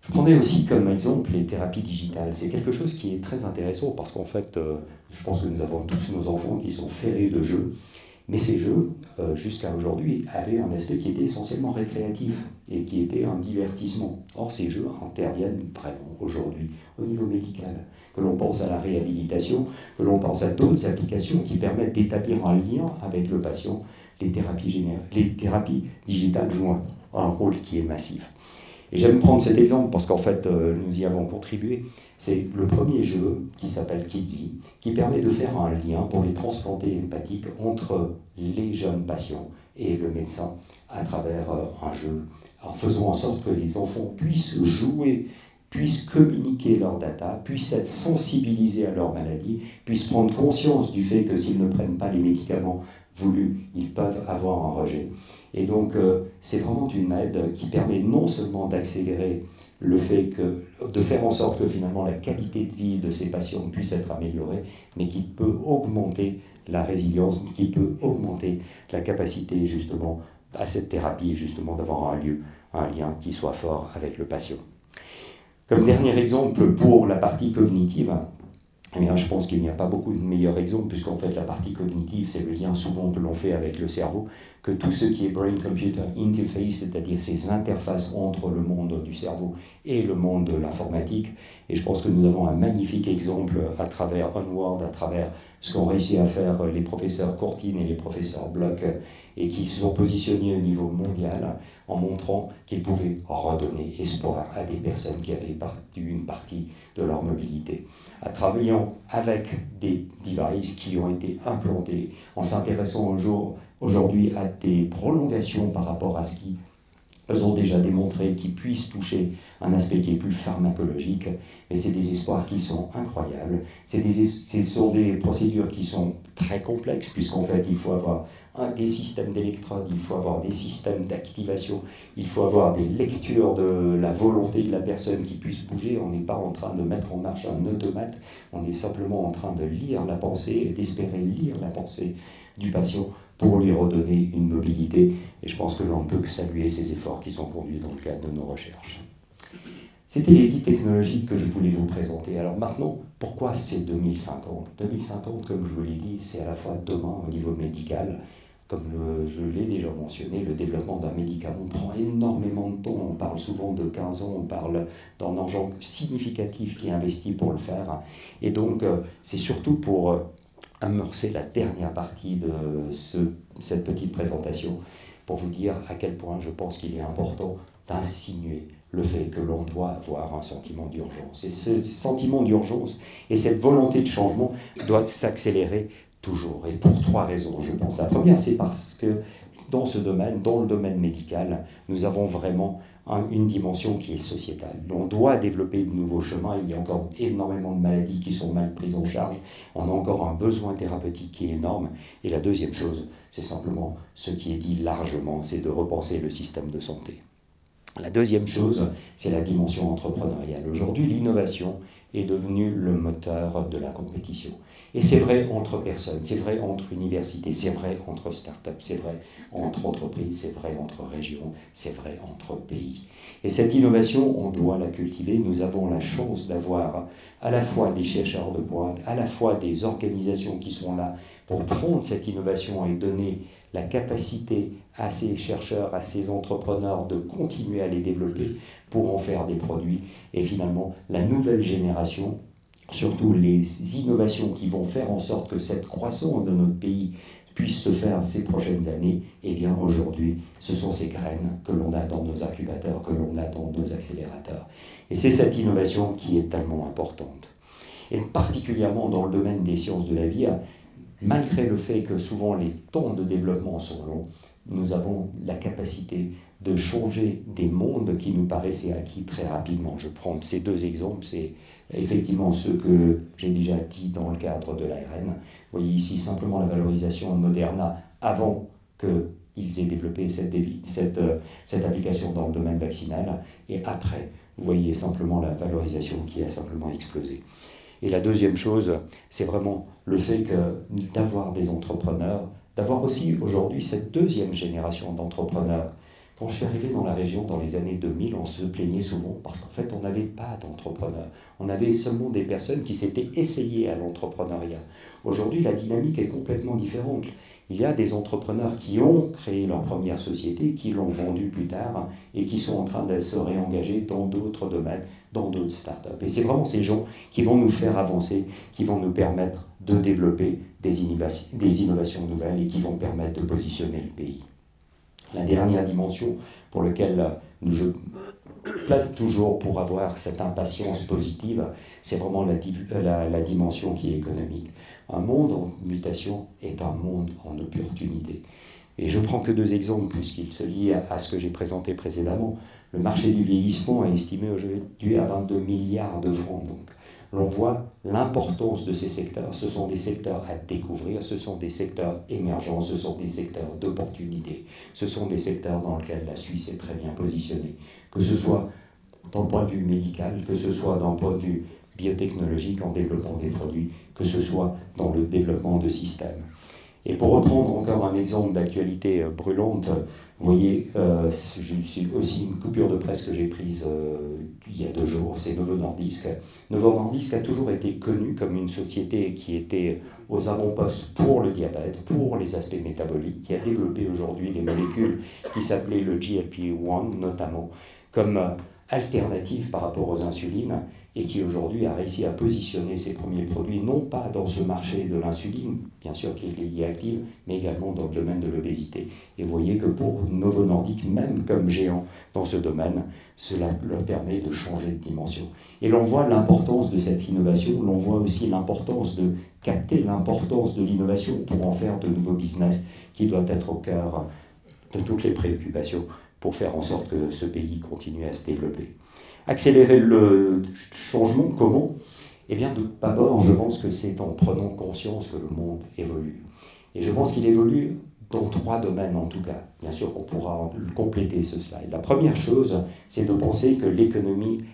S2: Je prenais aussi comme exemple les thérapies digitales. C'est quelque chose qui est très intéressant parce qu'en fait, je pense que nous avons tous nos enfants qui sont férus de jeux, mais ces jeux, jusqu'à aujourd'hui, avaient un aspect qui était essentiellement récréatif et qui était un divertissement. Or, ces jeux interviennent vraiment aujourd'hui au niveau médical. Que l'on pense à la réhabilitation, que l'on pense à d'autres applications qui permettent d'établir un lien avec le patient, les thérapies digitales jouent un rôle qui est massif. Et j'aime prendre cet exemple parce qu'en fait, nous y avons contribué. C'est le premier jeu qui s'appelle Kidsy, qui permet de faire un lien pour les transplantés hépatiques entre les jeunes patients et le médecin à travers un jeu, en faisant en sorte que les enfants puissent jouer, puissent communiquer leurs data, puissent être sensibilisés à leur maladie, puissent prendre conscience du fait que s'ils ne prennent pas les médicaments voulus, ils peuvent avoir un rejet. Et donc, c'est vraiment une aide qui permet non seulement d'accélérer le fait de faire en sorte que finalement la qualité de vie de ces patients puisse être améliorée, mais qui peut augmenter la résilience, qui peut augmenter la capacité justement à cette thérapie, justement d'avoir un lien qui soit fort avec le patient. Comme dernier exemple pour la partie cognitive, eh bien, je pense qu'il n'y a pas beaucoup de meilleurs exemples, puisqu'en fait la partie cognitive, c'est le lien souvent que l'on fait avec le cerveau, que tout ce qui est brain-computer interface, c'est-à-dire ces interfaces entre le monde du cerveau et le monde de l'informatique. Et je pense que nous avons un magnifique exemple à travers Onward, à travers ce qu'ont réussi à faire les professeurs Courtine et les professeurs Bloch, et qui se sont positionnés au niveau mondial en montrant qu'ils pouvaient redonner espoir à des personnes qui avaient perdu une partie de leur mobilité. En travaillant avec des devices qui ont été implantés, en s'intéressant aujourd'hui à des prolongations par rapport à ce qu'ils ont déjà démontré, qui puissent toucher un aspect qui est plus pharmacologique, mais c'est des espoirs qui sont incroyables. Ce sont des procédures qui sont très complexes, puisqu'en fait il faut avoir des systèmes d'électrodes, il faut avoir des systèmes d'activation, il faut avoir des lectures de la volonté de la personne qui puisse bouger. On n'est pas en train de mettre en marche un automate, on est simplement en train de lire la pensée et d'espérer lire la pensée du patient pour lui redonner une mobilité. Et je pense que l'on ne peut que saluer ces efforts qui sont conduits dans le cadre de nos recherches. C'était les 10 technologies que je voulais vous présenter. Alors maintenant, pourquoi c'est 2050 ? 2050, comme je vous l'ai dit, c'est à la fois demain au niveau médical. Comme je l'ai déjà mentionné, le développement d'un médicament prend énormément de temps. On parle souvent de 15 ans, on parle d'un argent significatif qui est investi pour le faire. Et donc, c'est surtout pour amorcer la dernière partie de cette petite présentation, pour vous dire à quel point je pense qu'il est important d'insinuer le fait que l'on doit avoir un sentiment d'urgence. Et ce sentiment d'urgence et cette volonté de changement doivent s'accélérer toujours, et pour 3 raisons, je pense. La première, c'est parce que dans ce domaine, dans le domaine médical, nous avons vraiment une dimension qui est sociétale. On doit développer de nouveaux chemins, il y a encore énormément de maladies qui sont mal prises en charge, on a encore un besoin thérapeutique qui est énorme. Et la deuxième chose, c'est simplement ce qui est dit largement, c'est de repenser le système de santé. La deuxième chose, c'est la dimension entrepreneuriale. Aujourd'hui, l'innovation est devenue le moteur de la compétition. Et c'est vrai entre personnes, c'est vrai entre universités, c'est vrai entre startups, c'est vrai entre entreprises, c'est vrai entre régions, c'est vrai entre pays. Et cette innovation, on doit la cultiver. Nous avons la chance d'avoir à la fois des chercheurs de pointe, à la fois des organisations qui sont là pour prendre cette innovation et donner la capacité à ces chercheurs, à ces entrepreneurs de continuer à les développer pour en faire des produits. Et finalement, la nouvelle génération, surtout les innovations qui vont faire en sorte que cette croissance de notre pays puisse se faire ces prochaines années, eh bien aujourd'hui, ce sont ces graines que l'on a dans nos incubateurs, que l'on a dans nos accélérateurs. Et c'est cette innovation qui est tellement importante. Et particulièrement dans le domaine des sciences de la vie, malgré le fait que souvent les temps de développement sont longs, nous avons la capacité de changer des mondes qui nous paraissaient acquis très rapidement. Je prends ces 2 exemples, c'est effectivement ceux que j'ai déjà dit dans le cadre de l'ARN. Vous voyez ici simplement la valorisation de Moderna avant qu'ils aient développé cette application dans le domaine vaccinal, et après, vous voyez simplement la valorisation qui a simplement explosé. Et la deuxième chose, c'est vraiment le fait d'avoir des entrepreneurs, d'avoir aussi aujourd'hui cette deuxième génération d'entrepreneurs. Quand je suis arrivé dans la région dans les années 2000, on se plaignait souvent parce qu'en fait, on n'avait pas d'entrepreneurs. On avait seulement des personnes qui s'étaient essayées à l'entrepreneuriat. Aujourd'hui, la dynamique est complètement différente. Il y a des entrepreneurs qui ont créé leur première société, qui l'ont vendue plus tard et qui sont en train de se réengager dans d'autres domaines, dans d'autres startups. Et c'est vraiment ces gens qui vont nous faire avancer, qui vont nous permettre de développer des innovations nouvelles et qui vont permettre de positionner le pays. La dernière dimension pour laquelle je plaide toujours pour avoir cette impatience positive, c'est vraiment la dimension qui est économique. Un monde en mutation est un monde en opportunité. Et je prends que deux exemples puisqu'ils se lient à ce que j'ai présenté précédemment. Le marché du vieillissement est estimé aujourd'hui à 22 milliards de francs. Donc, l'on voit l'importance de ces secteurs. Ce sont des secteurs à découvrir, ce sont des secteurs émergents, ce sont des secteurs d'opportunités, ce sont des secteurs dans lesquels la Suisse est très bien positionnée, que ce soit d'un point de vue médical, que ce soit d'un point de vue biotechnologique en développant des produits, que ce soit dans le développement de systèmes. Et pour reprendre encore un exemple d'actualité brûlante, vous voyez, c'est aussi une coupure de presse que j'ai prise il y a 2 jours, c'est Novo Nordisk. Novo Nordisk a toujours été connu comme une société qui était aux avant-postes pour le diabète, pour les aspects métaboliques, qui a développé aujourd'hui des molécules qui s'appelaient le GLP-1 notamment, comme alternative par rapport aux insulines, et qui aujourd'hui a réussi à positionner ses premiers produits, non pas dans ce marché de l'insuline, bien sûr qu'il y est active, mais également dans le domaine de l'obésité. Et vous voyez que pour Novo Nordisk, même comme géant dans ce domaine, cela leur permet de changer de dimension. Et l'on voit l'importance de cette innovation, l'on voit aussi l'importance de capter l'importance de l'innovation pour en faire de nouveaux business qui doivent être au cœur de toutes les préoccupations pour faire en sorte que ce pays continue à se développer. Accélérer le changement, comment? Eh bien, d'abord, je pense que c'est en prenant conscience que le monde évolue. Et je pense qu'il évolue dans 3 domaines en tout cas. Bien sûr qu'on pourra compléter ce slide. La première chose, c'est de penser que l'économie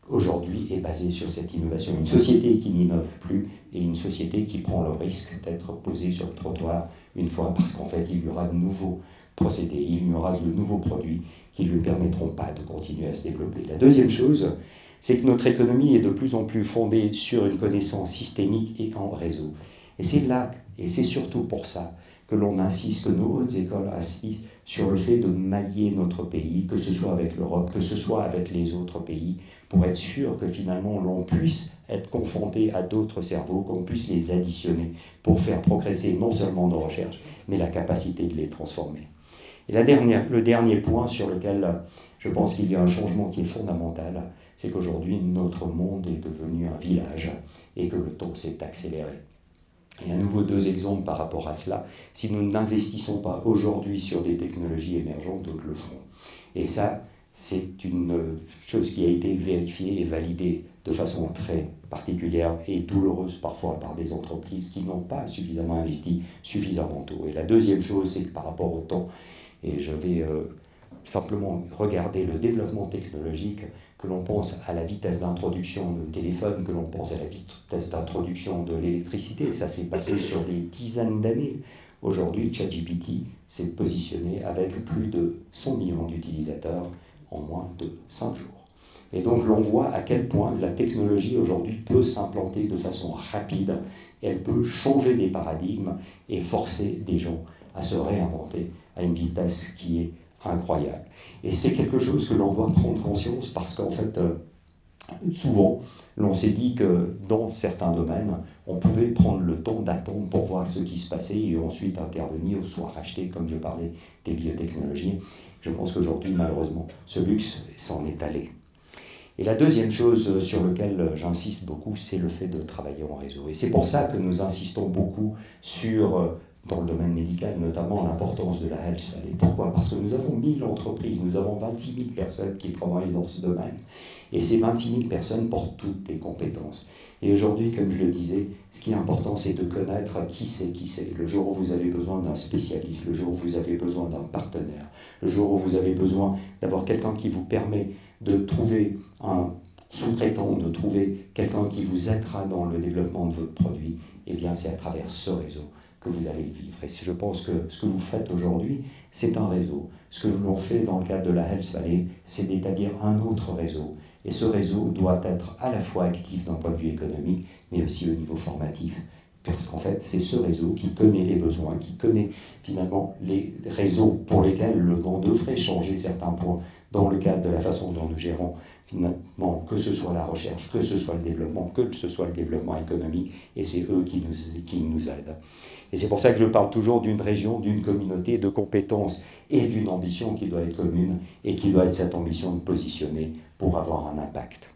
S2: aujourd'hui est basée sur cette innovation. Une société qui n'innove plus et une société qui prend le risque d'être posée sur le trottoir une fois parce qu'en fait, il y aura de nouveaux procédés, il y aura de nouveaux produits qui ne lui permettront pas de continuer à se développer. La deuxième chose, c'est que notre économie est de plus en plus fondée sur une connaissance systémique et en réseau. Et c'est là, et c'est surtout pour ça, que l'on insiste, que nos hautes écoles insistent sur le fait de mailler notre pays, que ce soit avec l'Europe, que ce soit avec les autres pays, pour être sûr que finalement l'on puisse être confronté à d'autres cerveaux, qu'on puisse les additionner pour faire progresser non seulement nos recherches, mais la capacité de les transformer. Et le dernier point sur lequel je pense qu'il y a un changement qui est fondamental, c'est qu'aujourd'hui notre monde est devenu un village et que le temps s'est accéléré. Et à nouveau 2 exemples par rapport à cela. Si nous n'investissons pas aujourd'hui sur des technologies émergentes, d'autres le feront. Et ça, c'est une chose qui a été vérifiée et validée de façon très particulière et douloureuse parfois par des entreprises qui n'ont pas suffisamment investi suffisamment tôt. Et la deuxième chose, c'est que par rapport au temps, et je vais simplement regarder le développement technologique, que l'on pense à la vitesse d'introduction de téléphone, que l'on pense à la vitesse d'introduction de l'électricité. Ça s'est passé sur des dizaines d'années. Aujourd'hui, ChatGPT s'est positionné avec plus de 100 millions d'utilisateurs en moins de 5 jours. Et donc l'on voit à quel point la technologie aujourd'hui peut s'implanter de façon rapide, elle peut changer des paradigmes et forcer des gens à se réinventer à une vitesse qui est incroyable. Et c'est quelque chose que l'on doit prendre conscience parce qu'en fait, souvent, l'on s'est dit que dans certains domaines, on pouvait prendre le temps d'attendre pour voir ce qui se passait et ensuite intervenir ou soit racheter, comme je parlais des biotechnologies. Je pense qu'aujourd'hui, malheureusement, ce luxe s'en est allé. Et la deuxième chose sur laquelle j'insiste beaucoup, c'est le fait de travailler en réseau. Et c'est pour ça que nous insistons beaucoup sur, dans le domaine médical, notamment l'importance de la Health Valley. Pourquoi? Parce que nous avons 1000 entreprises, nous avons 26 000 personnes qui travaillent dans ce domaine. Et ces 26 000 personnes portent toutes des compétences. Et aujourd'hui, comme je le disais, ce qui est important, c'est de connaître qui c'est. Le jour où vous avez besoin d'un spécialiste, le jour où vous avez besoin d'un partenaire, le jour où vous avez besoin d'avoir quelqu'un qui vous permet de trouver un sous-traitant, de trouver quelqu'un qui vous aidera dans le développement de votre produit, eh bien c'est à travers ce réseau que vous allez le vivre. Et je pense que ce que vous faites aujourd'hui, c'est un réseau. Ce que l'on fait dans le cadre de la Health Valley, c'est d'établir un autre réseau. Et ce réseau doit être à la fois actif d'un point de vue économique, mais aussi au niveau formatif. Parce qu'en fait, c'est ce réseau qui connaît les besoins, qui connaît finalement les réseaux pour lesquels le monde devrait changer certains points dans le cadre de la façon dont nous gérons finalement, que ce soit la recherche, que ce soit le développement, que ce soit le développement économique, et c'est eux qui nous aident. Et c'est pour ça que je parle toujours d'une région, d'une communauté, de compétences et d'une ambition qui doit être commune et qui doit être cette ambition de positionner pour avoir un impact.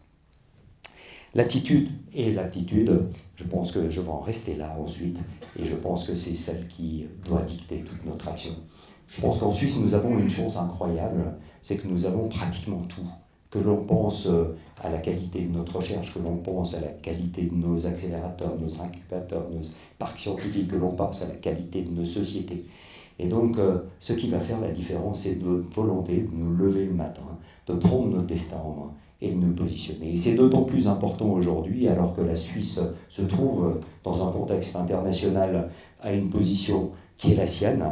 S2: L'attitude et l'aptitude, je pense que je vais en rester là ensuite, et je pense que c'est celle qui doit dicter toute notre action. Je pense qu'en Suisse, nous avons une chance incroyable, c'est que nous avons pratiquement tout. Que l'on pense à la qualité de notre recherche, que l'on pense à la qualité de nos accélérateurs, nos incubateurs, nos parcs scientifiques, que l'on pense à la qualité de nos sociétés. Et donc, ce qui va faire la différence, c'est notre volonté de nous lever le matin, de prendre notre destin en main et de nous positionner. Et c'est d'autant plus important aujourd'hui, alors que la Suisse se trouve dans un contexte international à une position qui est la sienne.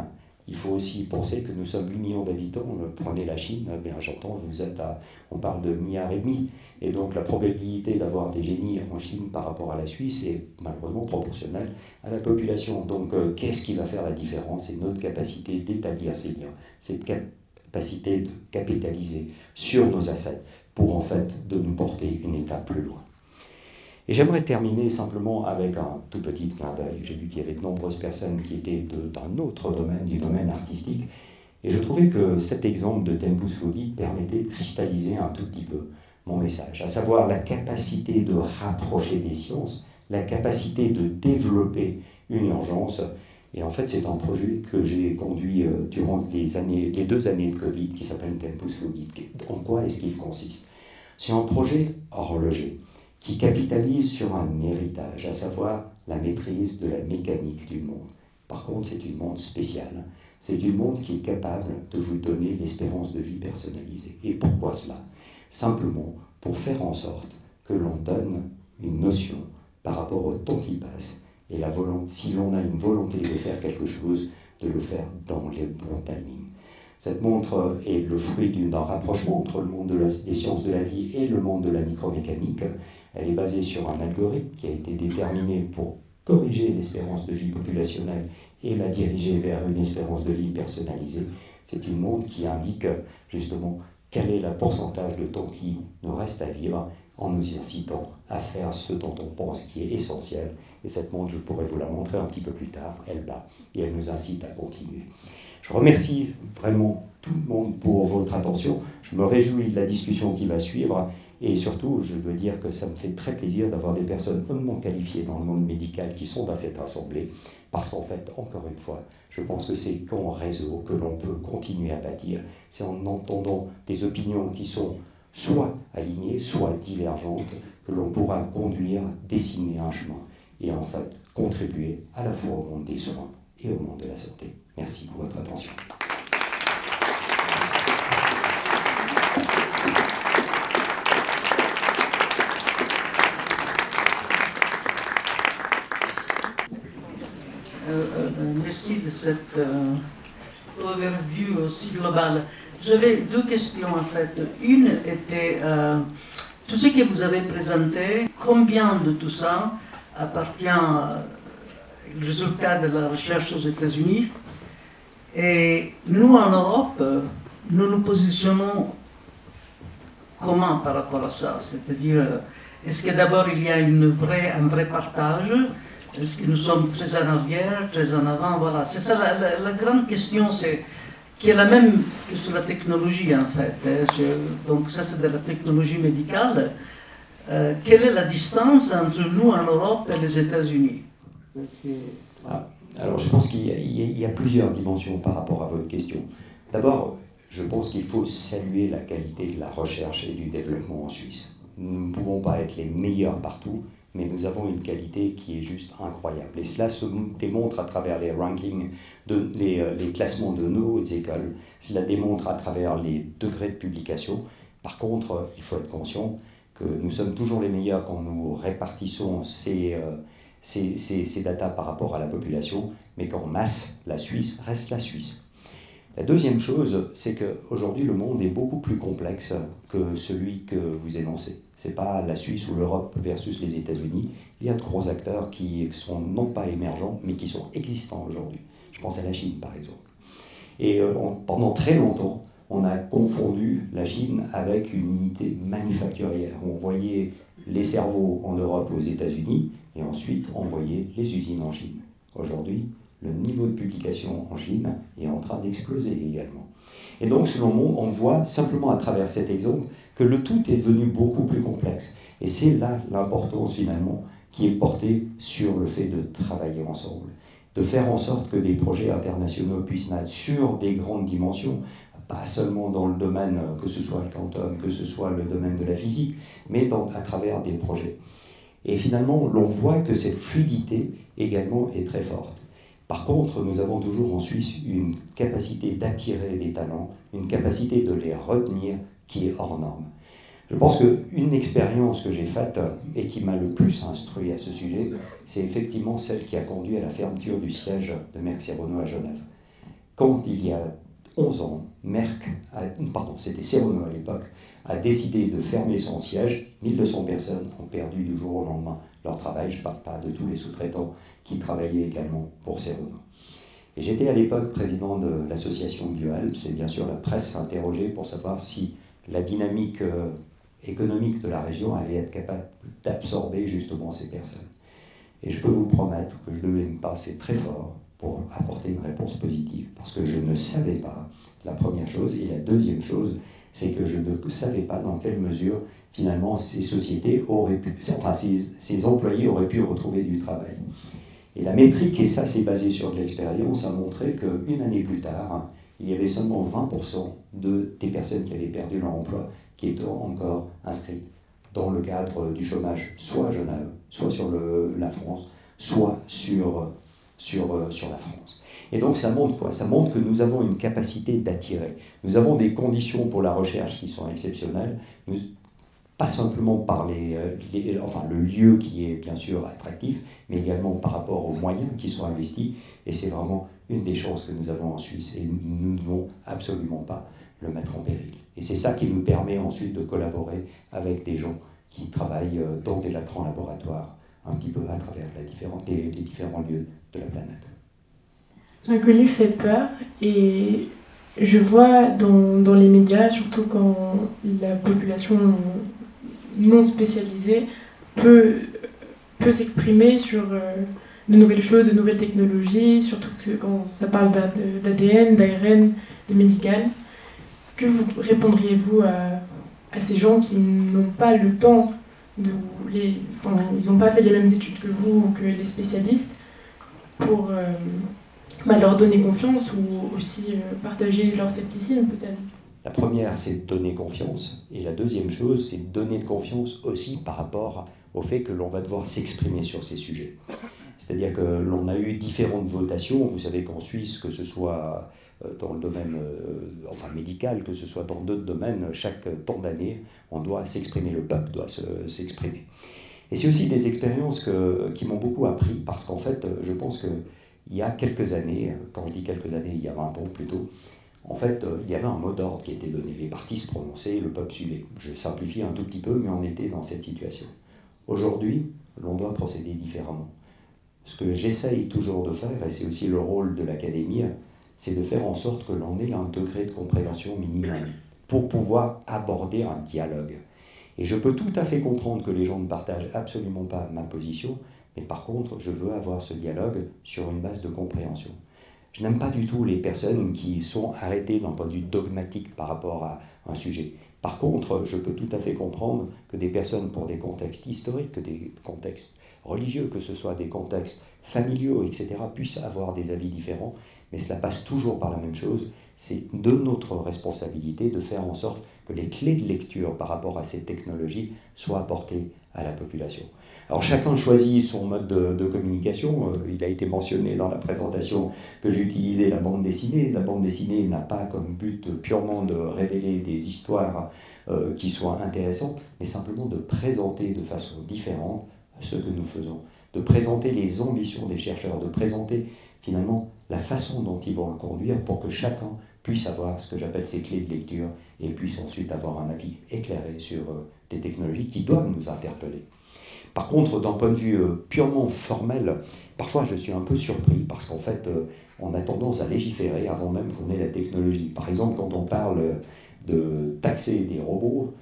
S2: Il faut aussi penser que nous sommes 8 millions d'habitants. Prenez la Chine, bien j'entends, on parle de 1,5 milliard. Et donc la probabilité d'avoir des génies en Chine par rapport à la Suisse est malheureusement proportionnelle à la population. Donc qu'est-ce qui va faire la différence? C'est notre capacité d'établir ces liens, cette capacité de capitaliser sur nos assets pour en fait de nous porter une étape plus loin. Et j'aimerais terminer simplement avec un tout petit clin d'œil. J'ai vu qu'il y avait de nombreuses personnes qui étaient d'un autre domaine, du domaine artistique, et je trouvais que cet exemple de Tempus Fugit permettait de cristalliser un tout petit peu mon message, à savoir la capacité de rapprocher des sciences, la capacité de développer une urgence. Et en fait, c'est un projet que j'ai conduit durant les 2 années de Covid qui s'appelle Tempus Fugit. En quoi est-ce qu'il consiste? C'est un projet horloger qui capitalise sur un héritage, à savoir la maîtrise de la mécanique du monde. Par contre, c'est une monde spéciale. C'est une monde qui est capable de vous donner l'espérance de vie personnalisée. Et pourquoi cela? Simplement pour faire en sorte que l'on donne une notion par rapport au temps qui passe et si l'on a une volonté de faire quelque chose, de le faire dans les bons timings. Cette montre est le fruit d'un rapprochement entre le monde des sciences de la vie et le monde de la micromécanique. Elle est basée sur un algorithme qui a été déterminé pour corriger l'espérance de vie populationnelle et la diriger vers une espérance de vie personnalisée. C'est une montre qui indique justement quel est le pourcentage de temps qui nous reste à vivre en nous incitant à faire ce dont on pense qui est essentiel. Et cette montre, je pourrais vous la montrer un petit peu plus tard, elle bat et elle nous incite à continuer. Je remercie vraiment tout le monde pour votre attention. Je me réjouis de la discussion qui va suivre. Et surtout, je dois dire que ça me fait très plaisir d'avoir des personnes hautement qualifiées dans le monde médical qui sont dans cette assemblée, parce qu'en fait, encore une fois, je pense que c'est qu'en réseau que l'on peut continuer à bâtir. C'est en entendant des opinions qui sont soit alignées, soit divergentes, que l'on pourra conduire, dessiner un chemin, et en fait, contribuer à la fois au monde des soins et au monde de la santé. Merci pour votre attention.
S3: Merci de cette overview aussi globale. J'avais 2 questions en fait. Une était, tout ce que vous avez présenté, combien de tout ça appartient au résultat de la recherche aux États-Unis? Et nous en Europe, nous nous positionnons comment par rapport à ça? C'est-à-dire, est-ce que d'abord il y a un vrai partage? Est-ce que nous sommes très en arrière, très en avant? Voilà, c'est ça la grande question, qui est la même que sur la technologie en fait. Donc ça c'est de la technologie médicale. Quelle est la distance entre nous en Europe et les États-Unis?
S2: Alors je pense qu'il y a plusieurs dimensions par rapport à votre question. D'abord, je pense qu'il faut saluer la qualité de la recherche et du développement en Suisse. Nous ne pouvons pas être les meilleurs partout, mais nous avons une qualité qui est juste incroyable. Et cela se démontre à travers les rankings, les classements de nos hautes écoles, cela démontre à travers les degrés de publication. Par contre, il faut être conscient que nous sommes toujours les meilleurs quand nous répartissons ces datas par rapport à la population, mais qu'en masse, la Suisse reste la Suisse. La deuxième chose, c'est qu'aujourd'hui, le monde est beaucoup plus complexe que celui que vous énoncez. Ce n'est pas la Suisse ou l'Europe versus les États-Unis. Il y a de gros acteurs qui sont non pas émergents, mais qui sont existants aujourd'hui. Je pense à la Chine, par exemple. Et pendant très longtemps, on a confondu la Chine avec une unité manufacturière. On voyait les cerveaux en Europe aux États-Unis, et ensuite on voyait les usines en Chine. Aujourd'hui, le niveau de publication en Chine est en train d'exploser également. Et donc, selon moi, on voit simplement à travers cet exemple que le tout est devenu beaucoup plus complexe. Et c'est là l'importance finalement qui est portée sur le fait de travailler ensemble. de faire en sorte que des projets internationaux puissent naître sur des grandes dimensions, pas seulement dans le domaine, que ce soit le quantum, que ce soit le domaine de la physique, mais à travers des projets. Et finalement, l'on voit que cette fluidité également est très forte. Par contre, nous avons toujours en Suisse une capacité d'attirer des talents, une capacité de les retenir qui est hors norme. Je pense qu'une expérience que j'ai faite et qui m'a le plus instruit à ce sujet, c'est effectivement celle qui a conduit à la fermeture du siège de Merck & Serono à Genève. Quand il y a 11 ans, c'était Serono à l'époque, a décidé de fermer son siège, 1200 personnes ont perdu du jour au lendemain leur travail. Je ne parle pas de tous les sous-traitants qui travaillaient également pour Serono. Et j'étais à l'époque président de l'association Bioalp, c'est bien sûr la presse s'interrogeait pour savoir si la dynamique économique de la région allait être capable d'absorber justement ces personnes. Et je peux vous promettre que je devais me passer très fort pour apporter une réponse positive, parce que je ne savais pas, la première chose, et la deuxième chose, c'est que je ne savais pas dans quelle mesure, finalement, ces sociétés auraient pu, enfin, ces employés auraient pu retrouver du travail. Et la métrique, et ça c'est basé sur de l'expérience, a montré qu'une année plus tard, il y avait seulement 20% des personnes qui avaient perdu leur emploi qui étaient encore inscrites dans le cadre du chômage, soit à Genève, soit sur la France, soit sur la France. Et donc ça montre quoi? Ça montre que nous avons une capacité d'attirer. Nous avons des conditions pour la recherche qui sont exceptionnelles, pas simplement par le lieu qui est bien sûr attractif, mais également par rapport aux moyens qui sont investis. Et c'est vraiment une des chances que nous avons en Suisse. Et nous ne devons absolument pas le mettre en péril. Et c'est ça qui nous permet ensuite de collaborer avec des gens qui travaillent dans des grands laboratoires, un petit peu à travers les différents lieux de la planète.
S4: L'inconnu fait peur et je vois dans les médias, surtout quand la population non spécialisée peut s'exprimer sur de nouvelles choses, de nouvelles technologies, surtout que quand ça parle d'ADN, d'ARN, de médical. Que vous répondriez-vous à ces gens qui n'ont pas le temps ils n'ont pas fait les mêmes études que vous ou que les spécialistes pour leur donner confiance ou aussi partager leur scepticisme peut-être?
S2: La première, c'est de donner confiance. Et la deuxième chose, c'est de donner de confiance aussi par rapport au fait que l'on va devoir s'exprimer sur ces sujets. C'est-à-dire que l'on a eu différentes votations. Vous savez qu'en Suisse, que ce soit dans le domaine médical, que ce soit dans d'autres domaines, chaque temps d'année, on doit s'exprimer, le peuple doit s'exprimer. Et c'est aussi des expériences qui m'ont beaucoup appris, parce qu'en fait, je pense qu'il y a quelques années, quand je dis quelques années, il y a 20 ans plutôt, en fait, il y avait un mot d'ordre qui était donné. Les partis se prononçaient, le peuple suivait. Je simplifie un tout petit peu, mais on était dans cette situation. Aujourd'hui, l'on doit procéder différemment. Ce que j'essaye toujours de faire, et c'est aussi le rôle de l'académie, c'est de faire en sorte que l'on ait un degré de compréhension minimum pour pouvoir aborder un dialogue. Et je peux tout à fait comprendre que les gens ne partagent absolument pas ma position, mais par contre, je veux avoir ce dialogue sur une base de compréhension. Je n'aime pas du tout les personnes qui sont arrêtées d'un point de vue dogmatique par rapport à un sujet. Par contre, je peux tout à fait comprendre que des personnes, pour des contextes historiques, que des contextes religieux, que ce soit des contextes familiaux, etc., puissent avoir des avis différents, mais cela passe toujours par la même chose. C'est de notre responsabilité de faire en sorte que les clés de lecture par rapport à ces technologies soient apportées à la population. Alors chacun choisit son mode de communication. Il a été mentionné dans la présentation que j'utilisais la bande dessinée. La bande dessinée n'a pas comme but purement de révéler des histoires qui soient intéressantes, mais simplement de présenter de façon différente ce que nous faisons, de présenter les ambitions des chercheurs, de présenter finalement la façon dont ils vont le conduire pour que chacun puisse avoir ce que j'appelle ces clés de lecture et puisse ensuite avoir un avis éclairé sur des technologies qui doivent nous interpeller. Par contre, d'un point de vue purement formel, parfois je suis un peu surpris parce qu'en fait, on a tendance à légiférer avant même qu'on ait la technologie. Par exemple, quand on parle de taxer des robots,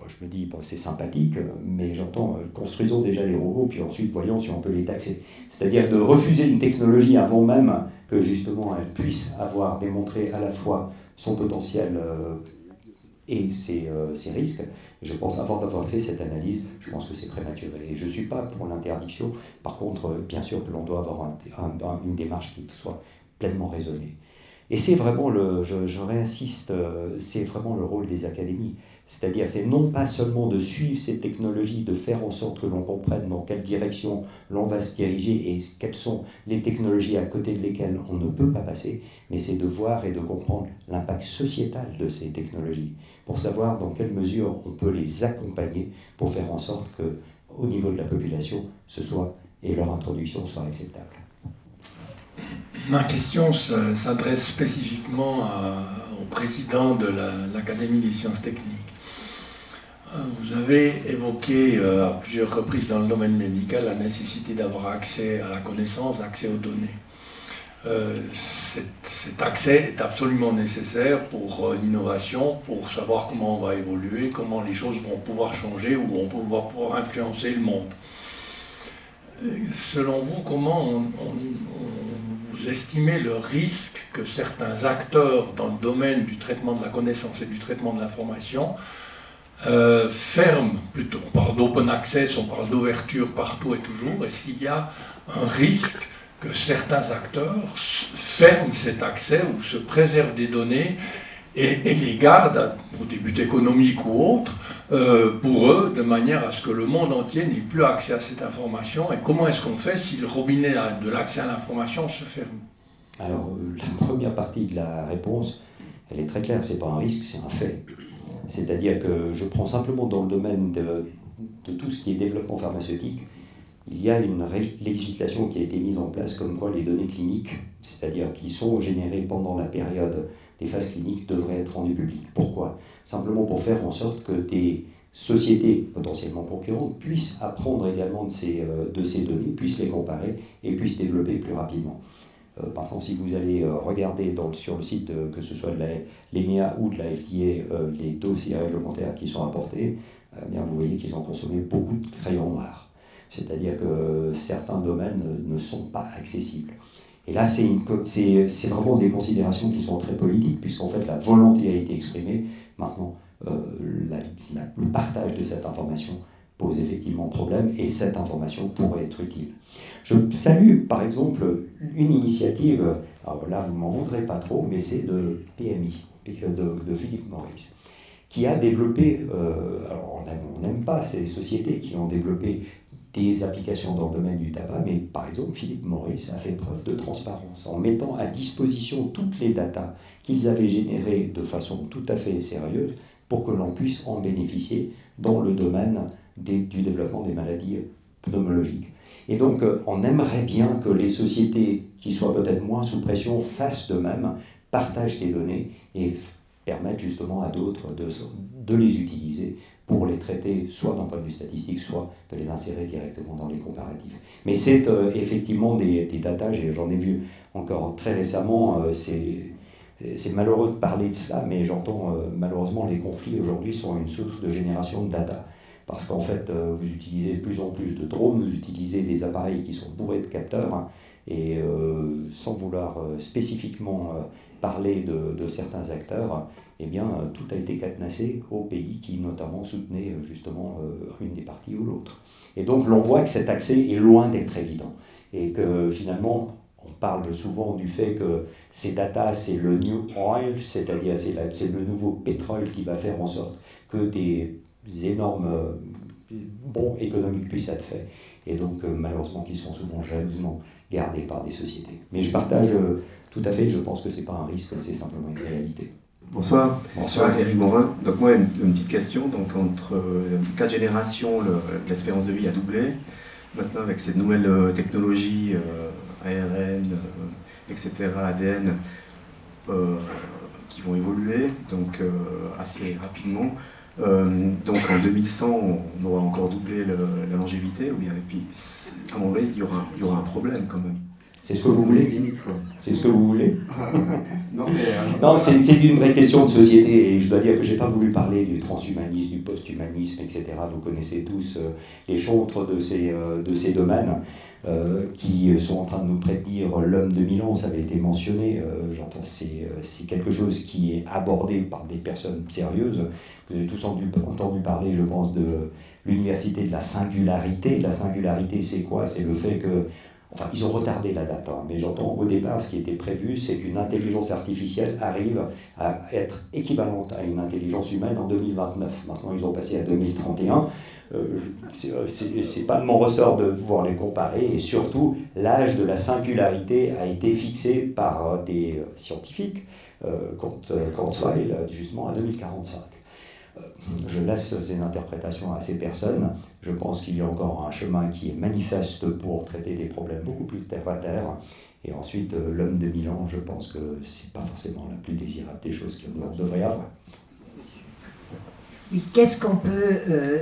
S2: je me dis, c'est sympathique, mais j'entends, construisons déjà les robots, puis ensuite voyons si on peut les taxer. C'est-à-dire de refuser une technologie avant même que justement elle puisse avoir démontré à la fois son potentiel et ses risques, Je pense, avant d'avoir fait cette analyse, je pense que c'est prématuré. Et je ne suis pas pour l'interdiction. Par contre, bien sûr que l'on doit avoir une démarche qui soit pleinement raisonnée. Et c'est vraiment, je réinsiste, c'est vraiment le rôle des académies. C'est-à-dire, c'est non pas seulement de suivre ces technologies, de faire en sorte que l'on comprenne dans quelle direction l'on va se diriger et quelles sont les technologies à côté de lesquelles on ne peut pas passer, mais c'est de voir et de comprendre l'impact sociétal de ces technologies, pour savoir dans quelle mesure on peut les accompagner pour faire en sorte qu'au niveau de la population, et leur introduction soit acceptable.
S5: Ma question s'adresse spécifiquement au président de l'Académie des sciences techniques. Vous avez évoqué à plusieurs reprises dans le domaine médical la nécessité d'avoir accès à la connaissance, accès aux données. Cet accès est absolument nécessaire pour l'innovation, pour savoir comment on va évoluer, comment les choses vont pouvoir changer ou on va pouvoir influencer le monde. Selon vous, comment vous estimez le risque que certains acteurs dans le domaine du traitement de la connaissance et du traitement de l'information ferment, plutôt, on parle d'open access, on parle d'ouverture partout et toujours, est-ce qu'il y a un risque que certains acteurs ferment cet accès ou se préservent des données et les gardent pour des buts économiques ou autres pour eux, de manière à ce que le monde entier n'ait plus accès à cette information? Et comment est-ce qu'on fait si le robinet de l'accès à l'information se ferme?
S2: Alors, la première partie de la réponse, elle est très claire, c'est pas un risque, c'est un fait. C'est-à-dire que je prends simplement dans le domaine de tout ce qui est développement pharmaceutique, il y a une législation qui a été mise en place comme quoi les données cliniques, c'est-à-dire qui sont générées pendant la période des phases cliniques, devraient être rendues publiques. Pourquoi? Simplement pour faire en sorte que des sociétés potentiellement concurrentes puissent apprendre également de ces données, puissent les comparer et puissent développer plus rapidement. Par contre, si vous allez regarder sur le site, que ce soit de l'EMEA ou de la FDA, les dossiers réglementaires qui sont apportés, bien vous voyez qu'ils ont consommé beaucoup de crayons noirs. C'est-à-dire que certains domaines ne sont pas accessibles. Et là, c'est vraiment des considérations qui sont très politiques, puisqu'en fait, la volonté a été exprimée. Maintenant, le partage de cette information pose effectivement problème, et cette information pourrait être utile. Je salue, par exemple, une initiative, alors là, vous ne m'en voudrez pas trop, mais c'est de PMI, de Philip Morris, qui a développé, alors on n'aime pas ces sociétés qui ont développé des applications dans le domaine du tabac, mais par exemple, Philip Morris a fait preuve de transparence en mettant à disposition toutes les datas qu'ils avaient générées de façon tout à fait sérieuse pour que l'on puisse en bénéficier dans le domaine du développement des maladies pneumologiques. Et donc, on aimerait bien que les sociétés qui soient peut-être moins sous pression fassent de même, partagent ces données et permettent justement à d'autres de les utiliser pour les traiter soit d'un point de vue statistique, soit de les insérer directement dans les comparatifs. Mais c'est effectivement des datas, j'en ai vu encore très récemment, c'est malheureux de parler de cela, mais j'entends malheureusement les conflits aujourd'hui sont une source de génération de data. Parce qu'en fait, vous utilisez de plus en plus de drones, vous utilisez des appareils qui sont bourrés de capteurs, hein, et sans vouloir spécifiquement parler de certains acteurs, eh bien, tout a été cadenassé aux pays qui notamment soutenaient justement une des parties ou l'autre. Et donc l'on voit que cet accès est loin d'être évident, et que finalement, on parle souvent du fait que ces data, c'est le new oil, c'est-à-dire c'est le nouveau pétrole qui va faire en sorte que des énormes bons économiques puissent être faits, et donc malheureusement qui sont souvent jalousement gardés par des sociétés. Mais je partage tout à fait, je pense que ce n'est pas un risque, c'est simplement une réalité.
S6: Bonsoir. Bonsoir, Éric Morin. Donc moi, une petite question. Donc entre 4 générations, l'espérance de vie a doublé. Maintenant, avec ces nouvelles technologies, ARN, etc., ADN, qui vont évoluer donc assez rapidement. Donc en 2100, on aura encore doublé la longévité, ou bien, et puis à un moment donné, il y aura un problème quand même.
S2: C'est ce que vous voulez? C'est ce que vous voulez?
S6: Non, mais
S2: non, c'est une vraie question de société, et je dois dire que je n'ai pas voulu parler du transhumanisme, du post-humanisme, etc. Vous connaissez tous les chantres de ces domaines. qui sont en train de nous prédire l'homme de Milan, ça avait été mentionné, j'entends, c'est quelque chose qui est abordé par des personnes sérieuses. Vous avez tous entendu parler, je pense, de l'université de la singularité. La singularité, c'est quoi? C'est le fait que... Enfin, ils ont retardé la date, hein, mais j'entends au départ, ce qui était prévu, c'est qu'une intelligence artificielle arrive à être équivalente à une intelligence humaine en 2029. Maintenant, ils ont passé à 2031. C'est pas de mon ressort de pouvoir les comparer, et surtout, l'âge de la singularité a été fixé par des scientifiques, Kurzweil, justement, à 2045. Je laisse ces interprétations à ces personnes. Je pense qu'il y a encore un chemin qui est manifeste pour traiter des problèmes beaucoup plus terre à terre. Et ensuite, l'homme de Milan, je pense que c'est pas forcément la plus désirable des choses qu'on devrait avoir.
S7: Oui, qu'est-ce qu'on peut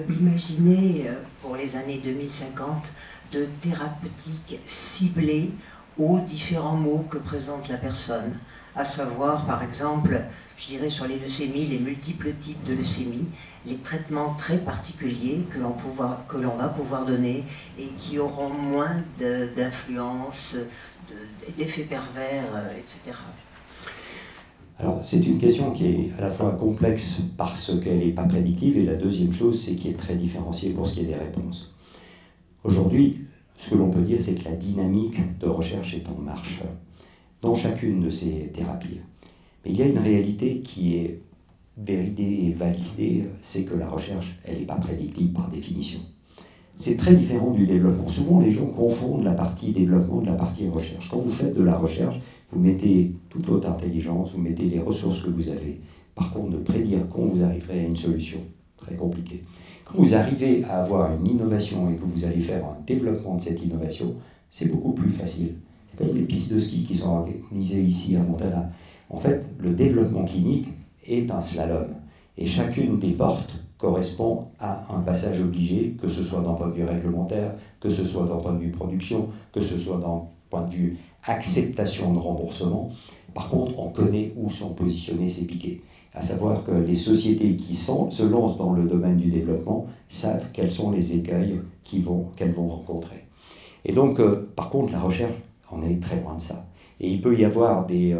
S7: imaginer pour les années 2050 de thérapeutique ciblée aux différents maux que présente la personne, à savoir, par exemple, je dirais sur les leucémies, les multiples types de leucémie, les traitements très particuliers que l'on va pouvoir donner et qui auront moins d'influence, d'effets pervers, etc.
S2: Alors, c'est une question qui est à la fois complexe parce qu'elle n'est pas prédictive, et la deuxième chose, c'est qu'elle est très différenciée pour ce qui est des réponses. Aujourd'hui, ce que l'on peut dire, c'est que la dynamique de recherche est en marche dans chacune de ces thérapies. Mais il y a une réalité qui est véridée et validée, c'est que la recherche, elle n'est pas prédictive par définition. C'est très différent du développement. Souvent, les gens confondent la partie développement de la partie recherche. Quand vous faites de la recherche, vous mettez toute votre intelligence, vous mettez les ressources que vous avez. Par contre, de prédire quand vous arriverez à une solution, très compliqué. Quand vous arrivez à avoir une innovation et que vous allez faire un développement de cette innovation, c'est beaucoup plus facile. C'est comme les pistes de ski qui sont organisées ici à Montana. En fait, le développement clinique est un slalom. Et chacune des portes correspond à un passage obligé, que ce soit d'un point de vue réglementaire, que ce soit d'un point de vue production, que ce soit d'un point de vue acceptation de remboursement. Par contre, on connaît où sont positionnés ces piquets. À savoir que les sociétés qui se lancent dans le domaine du développement savent quels sont les écueils qu'elles vont rencontrer. Et donc, par contre, la recherche en est très loin de ça. Et il peut y avoir des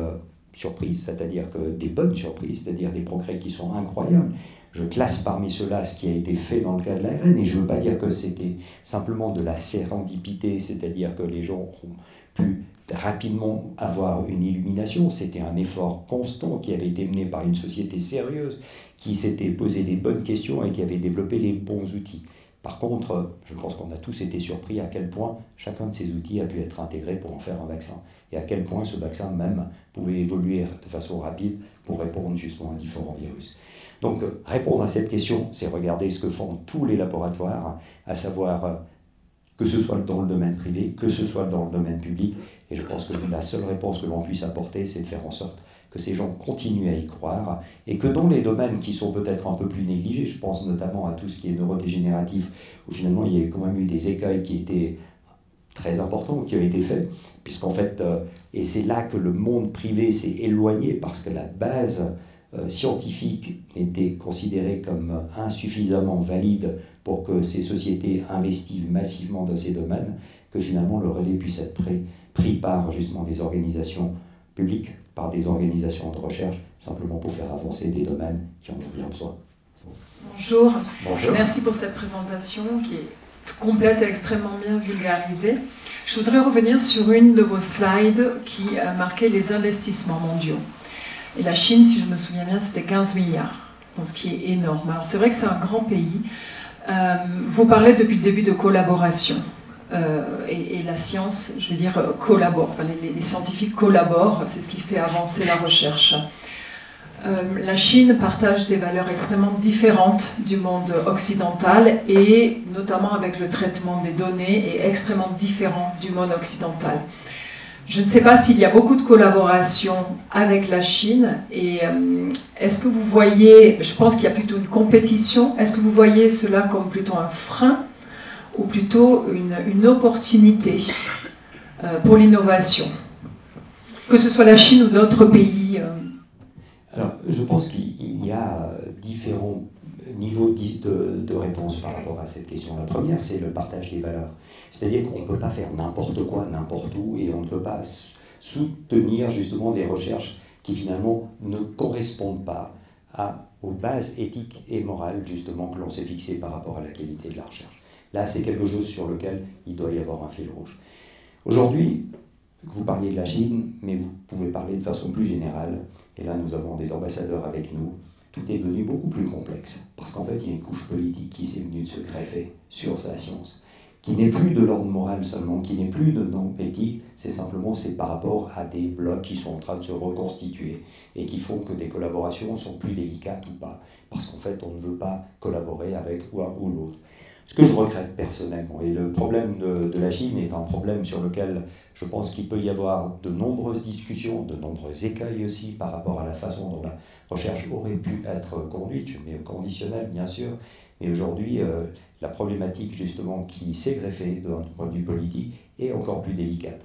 S2: surprises, c'est-à-dire que des bonnes surprises, c'est-à-dire des progrès qui sont incroyables. Je classe parmi ceux-là ce qui a été fait dans le cas de l'ARN, et je ne veux pas dire que c'était simplement de la sérendipité, c'est-à-dire que les gens ont pu rapidement avoir une illumination. C'était un effort constant qui avait été mené par une société sérieuse, qui s'était posé les bonnes questions et qui avait développé les bons outils. Par contre, je pense qu'on a tous été surpris à quel point chacun de ces outils a pu être intégré pour en faire un vaccin, et à quel point ce vaccin même pouvait évoluer de façon rapide pour répondre justement à différents virus. Donc, répondre à cette question, c'est regarder ce que font tous les laboratoires, à savoir que ce soit dans le domaine privé, que ce soit dans le domaine public. Et je pense que la seule réponse que l'on puisse apporter, c'est de faire en sorte que ces gens continuent à y croire, et que dans les domaines qui sont peut-être un peu plus négligés, je pense notamment à tout ce qui est neurodégénératif, où finalement il y a quand même eu des écueils qui étaient très importants, qui ont été faits, puisqu'en fait, et c'est là que le monde privé s'est éloigné, parce que la base scientifique était considérée comme insuffisamment valide pour que ces sociétés investissent massivement dans ces domaines, que finalement le relais puisse être pris par justement des organisations publiques, par des organisations de recherche, simplement pour faire avancer des domaines qui en ont bien besoin.
S8: Bonjour.
S2: Bonjour.
S8: Merci pour cette présentation qui est complète et extrêmement bien vulgarisée. Je voudrais revenir sur une de vos slides qui marquait les investissements mondiaux. Et la Chine, si je me souviens bien, c'était 15 milliards, donc ce qui est énorme. Alors c'est vrai que c'est un grand pays. Vous parlez depuis le début de collaboration. Et la science, je veux dire, collabore. Enfin, les scientifiques collaborent, c'est ce qui fait avancer la recherche. La Chine partage des valeurs extrêmement différentes du monde occidental, et notamment avec le traitement des données, est extrêmement différent du monde occidental. Je ne sais pas s'il y a beaucoup de collaboration avec la Chine, et est-ce que vous voyez, je pense qu'il y a plutôt une compétition, est-ce que vous voyez cela comme plutôt un frein ou plutôt une opportunité pour l'innovation, que ce soit la Chine ou d'autres pays?
S2: Alors, je pense qu'il y a différents niveaux de réponse par rapport à cette question. La première, c'est le partage des valeurs. C'est-à-dire qu'on ne peut pas faire n'importe quoi, n'importe où, et on ne peut pas soutenir justement des recherches qui finalement ne correspondent pas aux bases éthiques et morales justement que l'on s'est fixées par rapport à la qualité de la recherche. Là, c'est quelque chose sur lequel il doit y avoir un fil rouge. Aujourd'hui, vous parliez de la Chine, mais vous pouvez parler de façon plus générale, et là nous avons des ambassadeurs avec nous. Tout est devenu beaucoup plus complexe, parce qu'en fait il y a une couche politique qui s'est venue de se greffer sur sa science, qui n'est plus de l'ordre moral seulement, qui n'est plus de l'ordre éthique, c'est par rapport à des blocs qui sont en train de se reconstituer, et qui font que des collaborations sont plus délicates ou pas, parce qu'en fait on ne veut pas collaborer avec l'un ou l'autre. Ce que je regrette personnellement, et le problème de la Chine est un problème sur lequel je pense qu'il peut y avoir de nombreuses discussions, de nombreux écueils aussi par rapport à la façon dont la recherche aurait pu être conduite, je mets au conditionnel bien sûr, mais aujourd'hui la problématique justement qui s'est greffée d'un point de vue politique est encore plus délicate.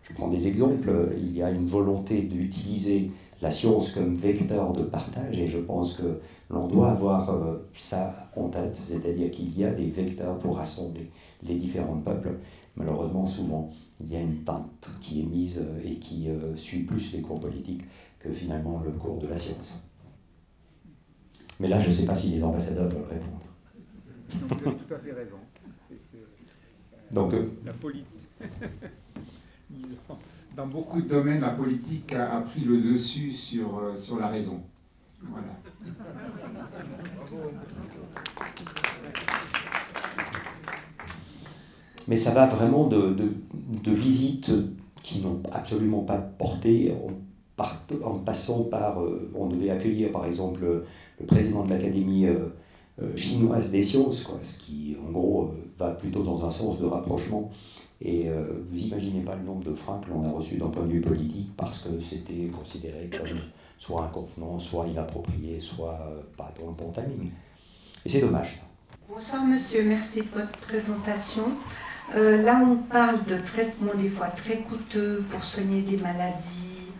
S2: Je prends des exemples, il y a une volonté d'utiliser la science comme vecteur de partage, et je pense que l'on doit avoir ça en tête, c'est-à-dire qu'il y a des vecteurs pour rassembler les différents peuples. Malheureusement, souvent, il y a une teinte qui est mise et qui suit plus les cours politiques que finalement le cours de la science. Mais là, je ne sais pas si les ambassadeurs veulent répondre.
S1: Donc, vous avez tout à fait raison.
S2: Donc,
S1: la politique. Dans beaucoup de domaines, la politique a pris le dessus sur la raison. Voilà.
S2: Mais ça va vraiment de visites qui n'ont absolument pas porté, en passant par... on devait accueillir par exemple le président de l'Académie chinoise des sciences, quoi, ce qui en gros va plutôt dans un sens de rapprochement. Et vous imaginez pas le nombre de freins que l'on a reçus d'un point de vue politique parce que c'était considéré comme soit inconvenant, soit inapproprié, soit pas dans le bon timing. Et c'est dommage.
S9: Bonsoir monsieur, merci de votre présentation. Là on parle de traitements des fois très coûteux pour soigner des maladies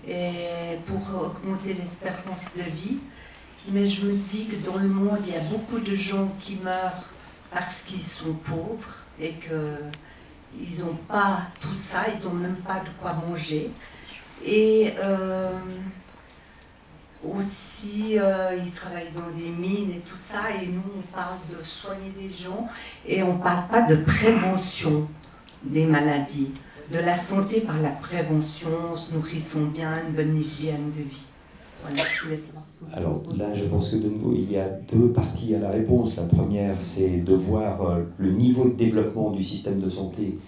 S9: et pour augmenter l'espérance de vie. Mais je me dis que dans le monde il y a beaucoup de gens qui meurent parce qu'ils sont pauvres et que ils n'ont pas tout ça, ils n'ont même pas de quoi manger. Et aussi, ils travaillent dans des mines et tout ça, et nous, on parle de soigner les gens, et on ne parle pas de prévention des maladies, de la santé par la prévention, en se nourrissant bien, une bonne hygiène de vie. Voilà, je vous laisse voir.
S2: Alors là, je pense que de nouveau, il y a deux parties à la réponse. La première, c'est de voir le niveau de développement du système de santé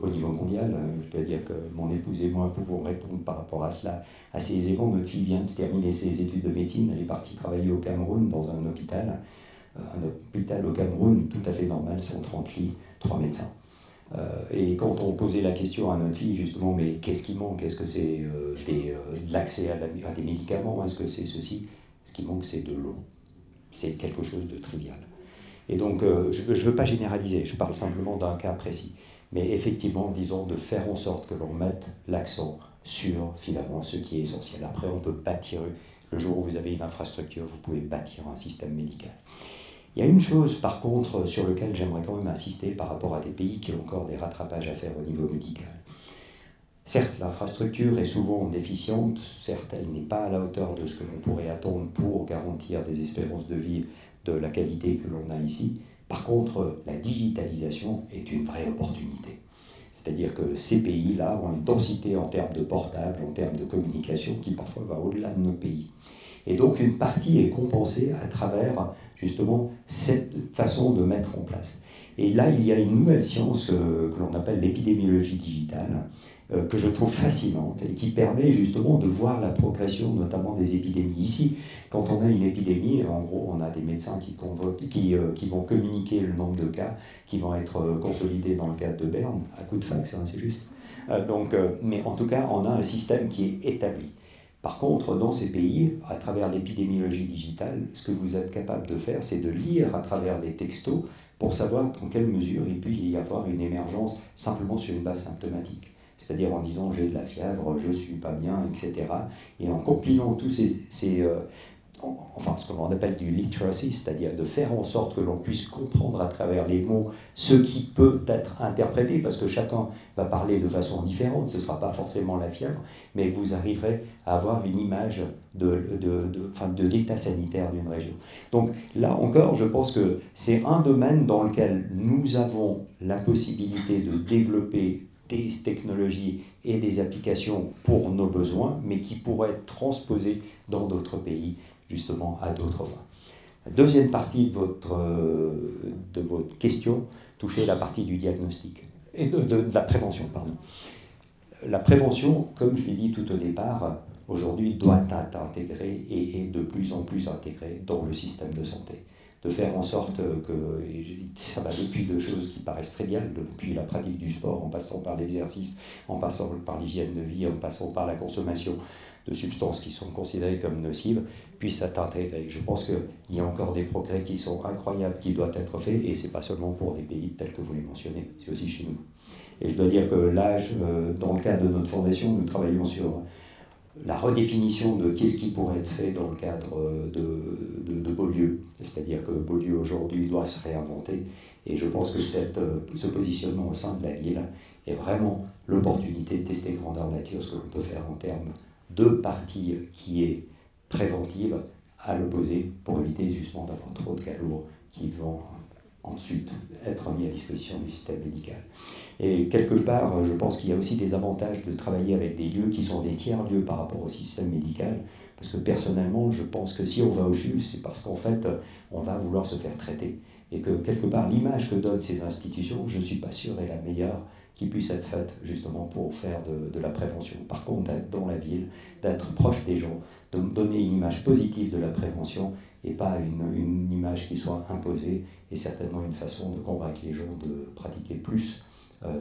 S2: au niveau mondial. Je dois dire que mon épouse et moi pouvons répondre par rapport à cela assez aisément. Notre fille vient de terminer ses études de médecine. Elle est partie travailler au Cameroun dans un hôpital au Cameroun tout à fait normal, 130 lits, 3 médecins. Et quand on posait la question à notre fille, justement, mais qu'est-ce qui manque? Est-ce que c'est de l'accès à des médicaments? Est-ce que c'est ceci? Ce qui manque, c'est de l'eau. C'est quelque chose de trivial. Et donc, je ne veux pas généraliser, je parle simplement d'un cas précis. Mais effectivement, disons, de faire en sorte que l'on mette l'accent sur, finalement, ce qui est essentiel. Après, on peut bâtir, le jour où vous avez une infrastructure, vous pouvez bâtir un système médical. Il y a une chose, par contre, sur laquelle j'aimerais quand même insister par rapport à des pays qui ont encore des rattrapages à faire au niveau médical. Certes, l'infrastructure est souvent déficiente, certes, elle n'est pas à la hauteur de ce que l'on pourrait attendre pour garantir des espérances de vie de la qualité que l'on a ici. Par contre, la digitalisation est une vraie opportunité. C'est-à-dire que ces pays-là ont une densité en termes de portables, en termes de communication, qui parfois va au-delà de nos pays. Et donc, une partie est compensée à travers, justement, cette façon de mettre en place. Et là, il y a une nouvelle science que l'on appelle l'épidémiologie digitale, que je trouve fascinante et qui permet justement de voir la progression notamment des épidémies. Ici, quand on a une épidémie, en gros, on a des médecins qui vont communiquer le nombre de cas qui vont être consolidés dans le cadre de Berne, à coup de fax, hein, c'est juste. Mais en tout cas, on a un système qui est établi. Par contre, dans ces pays, à travers l'épidémiologie digitale, ce que vous êtes capable de faire, c'est de lire à travers des textos pour savoir dans quelle mesure il peut y avoir une émergence simplement sur une base symptomatique. C'est-à-dire en disant j'ai de la fièvre, je ne suis pas bien, etc. Et en compilant tous enfin ce qu'on appelle du literacy, c'est-à-dire de faire en sorte que l'on puisse comprendre à travers les mots ce qui peut être interprété, parce que chacun va parler de façon différente, ce ne sera pas forcément la fièvre, mais vous arriverez à avoir une image de l'état sanitaire d'une région. Donc là encore, je pense que c'est un domaine dans lequel nous avons la possibilité de développer des technologies et des applications pour nos besoins, mais qui pourraient être transposées dans d'autres pays, justement, à d'autres fins. La deuxième partie de votre question touchait la partie du diagnostic, et de la prévention, pardon. La prévention, comme je l'ai dit tout au départ, aujourd'hui doit être intégrée et est de plus en plus intégrée dans le système de santé. De faire en sorte que, ça va depuis de choses qui paraissent triviales, depuis la pratique du sport, en passant par l'exercice, en passant par l'hygiène de vie, en passant par la consommation de substances qui sont considérées comme nocives, puisse être intégrée. Je pense qu'il y a encore des progrès qui sont incroyables, qui doivent être faits, et ce n'est pas seulement pour des pays tels que vous les mentionnez, c'est aussi chez nous. Et je dois dire que là, dans le cadre de notre fondation, nous travaillons sur la redéfinition de qu'est-ce qui pourrait être fait dans le cadre de Beaulieu. C'est-à-dire que Beaulieu aujourd'hui doit se réinventer, et je pense que ce positionnement au sein de la ville est vraiment l'opportunité de tester grandeur nature ce que l'on peut faire en termes de partie qui est préventive à l'opposé, pour éviter justement d'avoir trop de cas lourds qui vont ensuite être mis à disposition du système médical. Et quelque part, je pense qu'il y a aussi des avantages de travailler avec des lieux qui sont des tiers-lieux par rapport au système médical, parce que personnellement, je pense que si on va au CHUV, c'est parce qu'en fait, on va vouloir se faire traiter. Et que quelque part, l'image que donnent ces institutions, je ne suis pas sûr est la meilleure qui puisse être faite justement pour faire de la prévention. Par contre, d'être dans la ville, d'être proche des gens, de donner une image positive de la prévention et pas une image qui soit imposée, et certainement une façon de convaincre les gens de pratiquer plus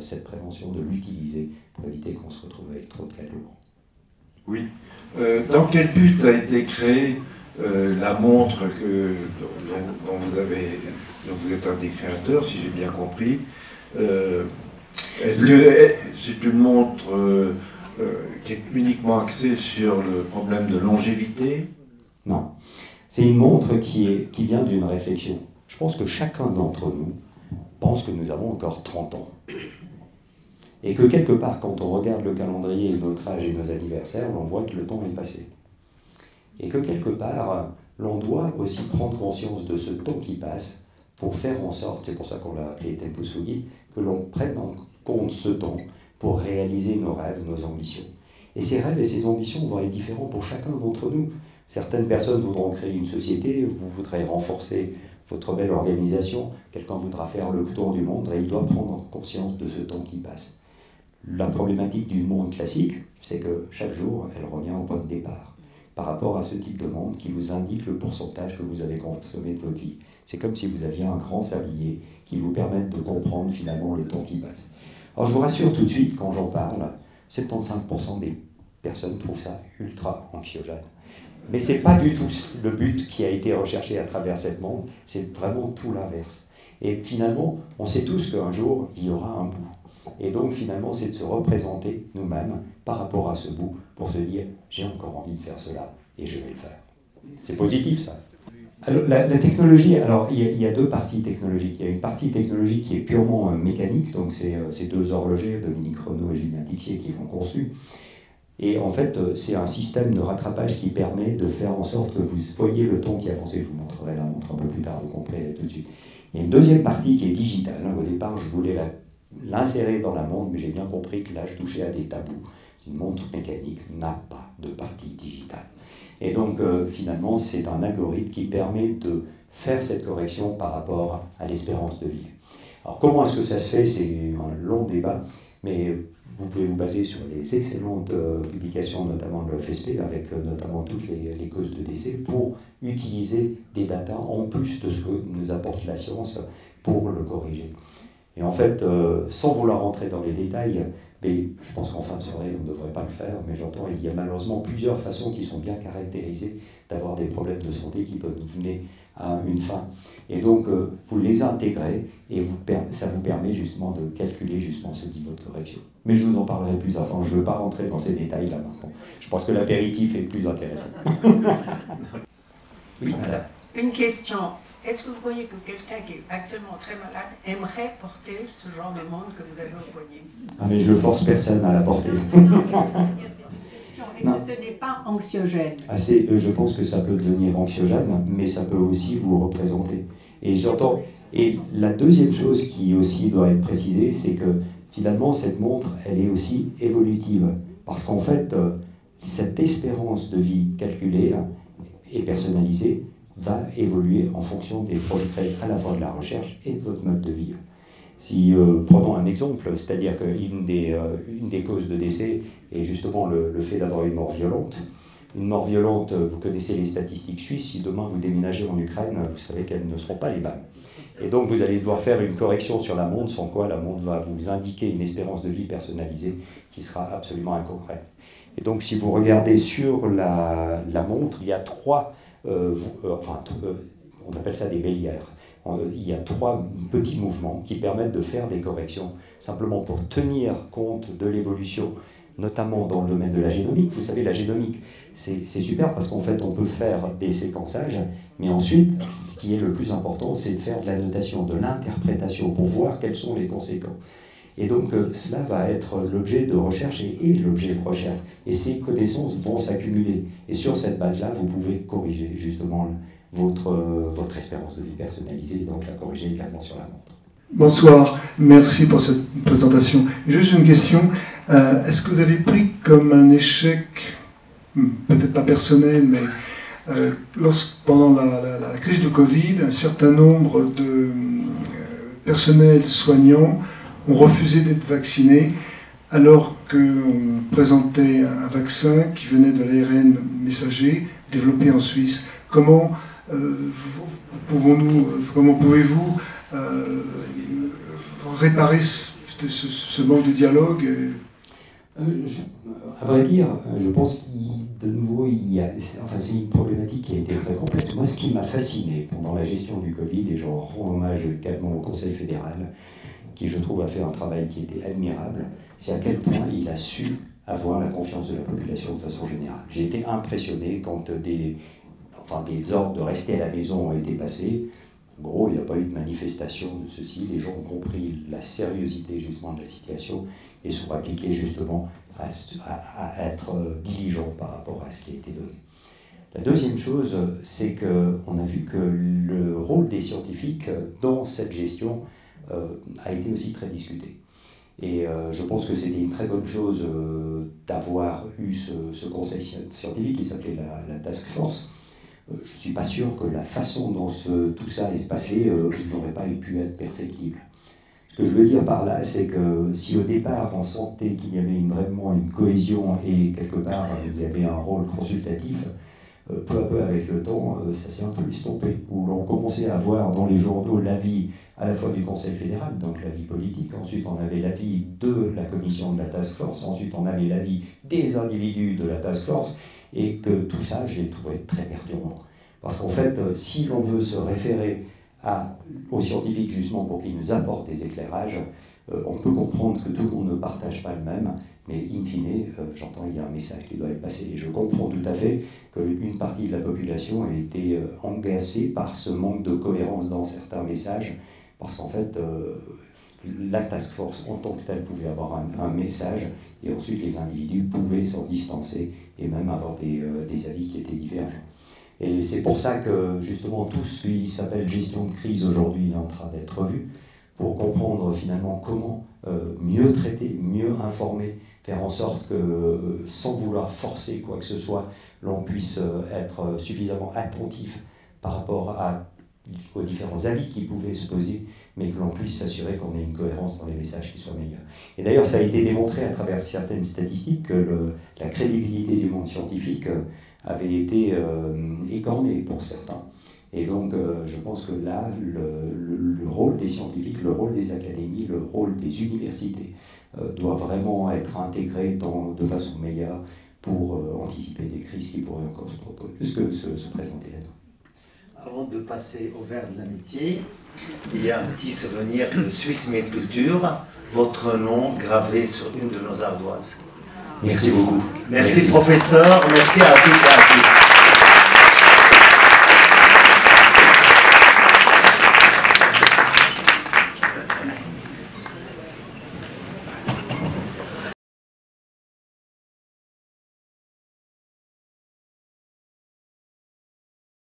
S2: cette prévention, de l'utiliser pour éviter qu'on se retrouve avec trop de cas lourds.
S10: Oui. Dans quel but a été créée la montre dont vous êtes un des créateurs, si j'ai bien compris? Est-ce que c'est une montre qui est uniquement axée sur le problème de longévité?
S2: Non. C'est une montre qui vient d'une réflexion. Je pense que chacun d'entre nous pense que nous avons encore 30 ans. Et que quelque part, quand on regarde le calendrier, notre âge et nos anniversaires, on voit que le temps est passé. Et que quelque part, l'on doit aussi prendre conscience de ce temps qui passe pour faire en sorte, c'est pour ça qu'on l'a appelé Tempus Fugit, que l'on prenne en compte ce temps pour réaliser nos rêves, nos ambitions. Et ces rêves et ces ambitions vont être différents pour chacun d'entre nous. Certaines personnes voudront créer une société, vous voudrez renforcer votre belle organisation, quelqu'un voudra faire le tour du monde, et il doit prendre conscience de ce temps qui passe. La problématique du monde classique, c'est que chaque jour, elle revient au point de départ, par rapport à ce type de monde qui vous indique le pourcentage que vous avez consommé de votre vie. C'est comme si vous aviez un grand sablier qui vous permette de comprendre finalement le temps qui passe. Alors je vous rassure tout de suite, quand j'en parle, 75% des personnes trouvent ça ultra anxiogène. Mais ce n'est pas du tout le but qui a été recherché à travers cette montre, c'est vraiment tout l'inverse. Et finalement, on sait tous qu'un jour, il y aura un bout. Et donc finalement, c'est de se représenter nous-mêmes par rapport à ce bout pour se dire « j'ai encore envie de faire cela et je vais le faire ». C'est positif ça. Alors, la technologie, alors il y a deux parties technologiques. Il y a une partie technologique qui est purement mécanique, donc c'est ces deux horlogers, Dominique Renaud et Julien Tixier, qui l'ont conçu. Et en fait, c'est un système de rattrapage qui permet de faire en sorte que vous voyez le temps qui avance. Je vous montrerai la montre un peu plus tard, au complet, tout de suite. Il y a une deuxième partie qui est digitale. Au départ, je voulais l'insérer dans la montre, mais j'ai bien compris que là, je touchais à des tabous. Une montre mécanique n'a pas de partie digitale. Et donc, finalement, c'est un algorithme qui permet de faire cette correction par rapport à l'espérance de vie. Alors, comment est-ce que ça se fait? C'est un long débat, mais vous pouvez vous baser sur les excellentes publications, notamment de l'OFSP, avec notamment toutes les causes de décès, pour utiliser des datas en plus de ce que nous apporte la science pour le corriger. Et en fait, sans vouloir rentrer dans les détails, mais je pense qu'en fin de soirée, on ne devrait pas le faire, mais j'entends, il y a malheureusement plusieurs façons qui sont bien caractérisées d'avoir des problèmes de santé qui peuvent nous mener à une fin. Et donc, vous les intégrez et ça vous permet justement de calculer justement ce niveau de correction. Mais je vous en parlerai plus avant, je ne veux pas rentrer dans ces détails-là maintenant. Je pense que l'apéritif est plus intéressant. Oui, madame.
S11: Une question. Est-ce que vous croyez que quelqu'un qui est actuellement très malade aimerait porter ce genre de monde que vous avez au poignet?
S2: Ah, mais je ne force personne à la porter.
S11: Est-ce que ce n'est pas anxiogène?
S2: Je pense que ça peut devenir anxiogène, mais ça peut aussi vous représenter. Et j'entends. Et la deuxième chose qui aussi doit être précisée, c'est que finalement, cette montre, elle est aussi évolutive. Parce qu'en fait, cette espérance de vie calculée et personnalisée va évoluer en fonction des progrès à la fois de la recherche et de votre mode de vie. Si, prenons un exemple, c'est-à-dire qu'une des causes de décès est justement le fait d'avoir une mort violente. Une mort violente, vous connaissez les statistiques suisses, si demain vous déménagez en Ukraine, vous savez qu'elles ne seront pas les mêmes. Et donc vous allez devoir faire une correction sur la montre, sans quoi la montre va vous indiquer une espérance de vie personnalisée qui sera absolument incorrecte. Et donc si vous regardez sur la montre, il y a trois, on appelle ça des bélières. Il y a trois petits mouvements qui permettent de faire des corrections, simplement pour tenir compte de l'évolution, notamment dans le domaine de la génomique. Vous savez, la génomique, c'est super parce qu'en fait, on peut faire des séquençages, mais ensuite, ce qui est le plus important, c'est de faire de la notation, de l'interprétation, pour voir quelles sont les conséquences. Et donc, cela va être l'objet de recherche et l'objet de recherche. Et ces connaissances vont s'accumuler. Et sur cette base-là, vous pouvez corriger justement votre espérance de vie personnalisée, et donc la corriger également sur la montre.
S12: Bonsoir, merci pour cette présentation. Juste une question, est-ce que vous avez pris comme un échec, peut-être pas personnel, mais pendant la crise de Covid, un certain nombre de personnels soignants ont refusé d'être vaccinés alors qu'on présentait un vaccin qui venait de l'ARN messager développé en Suisse. Comment pouvez-vous réparer ce manque de dialogue?
S2: À vrai dire, je pense de nouveau, c'est une problématique qui a été très complexe. Moi, ce qui m'a fasciné pendant la gestion du Covid, et j'en rends hommage également au Conseil fédéral, qui je trouve a fait un travail qui était admirable, c'est à quel point il a su avoir la confiance de la population de façon générale. J'ai été impressionné quand des ordres de rester à la maison ont été passés. En gros, il n'y a pas eu de manifestation de ceci. Les gens ont compris la sérieuxité justement de la situation et sont appliqués justement à être diligents par rapport à ce qui a été donné. La deuxième chose, c'est qu'on a vu que le rôle des scientifiques dans cette gestion a été aussi très discuté. Et je pense que c'était une très bonne chose d'avoir eu ce conseil scientifique qui s'appelait la Task Force. Je ne suis pas sûr que la façon dont tout ça est passé n'aurait pas pu être perfectible. Ce que je veux dire par là, c'est que si au départ on sentait qu'il y avait vraiment une cohésion et quelque part il y avait un rôle consultatif, peu à peu avec le temps, ça s'est un peu estompé, où l'on commençait à voir dans les journaux l'avis à la fois du Conseil fédéral, donc l'avis politique, ensuite on avait l'avis de la commission de la Task Force, ensuite on avait l'avis des individus de la Task Force, et que tout ça, je l'ai trouvé très perturbant. Parce qu'en fait, si l'on veut se référer aux scientifiques justement pour qu'ils nous apportent des éclairages, on peut comprendre que tout le monde ne partage pas le même, mais in fine, j'entends il y a un message qui doit être passé. Et je comprends tout à fait qu'une partie de la population a été engagée par ce manque de cohérence dans certains messages, parce qu'en fait, la task force en tant que telle pouvait avoir un message, et ensuite les individus pouvaient s'en distancer et même avoir des avis qui étaient divergents. Et c'est pour ça que justement tout ce qui s'appelle gestion de crise aujourd'hui est en train d'être revu, pour comprendre finalement comment mieux traiter, mieux informer, faire en sorte que sans vouloir forcer quoi que ce soit, l'on puisse être suffisamment attentif par rapport aux différents avis qui pouvaient se poser, mais que l'on puisse s'assurer qu'on ait une cohérence dans les messages qui soient meilleurs. Et d'ailleurs, ça a été démontré à travers certaines statistiques que la crédibilité du monde scientifique avait été écornée pour certains. Et donc, je pense que là, le rôle des scientifiques, le rôle des académies, le rôle des universités doit vraiment être intégré de façon meilleure pour anticiper des crises qui pourraient encore se présenter à nous.
S13: Avant de passer au verre de l'amitié, il y a un petit souvenir de Swiss Med Culture, votre nom gravé sur une de nos ardoises.
S2: Merci beaucoup.
S13: Merci professeur, merci à toutes et à tous.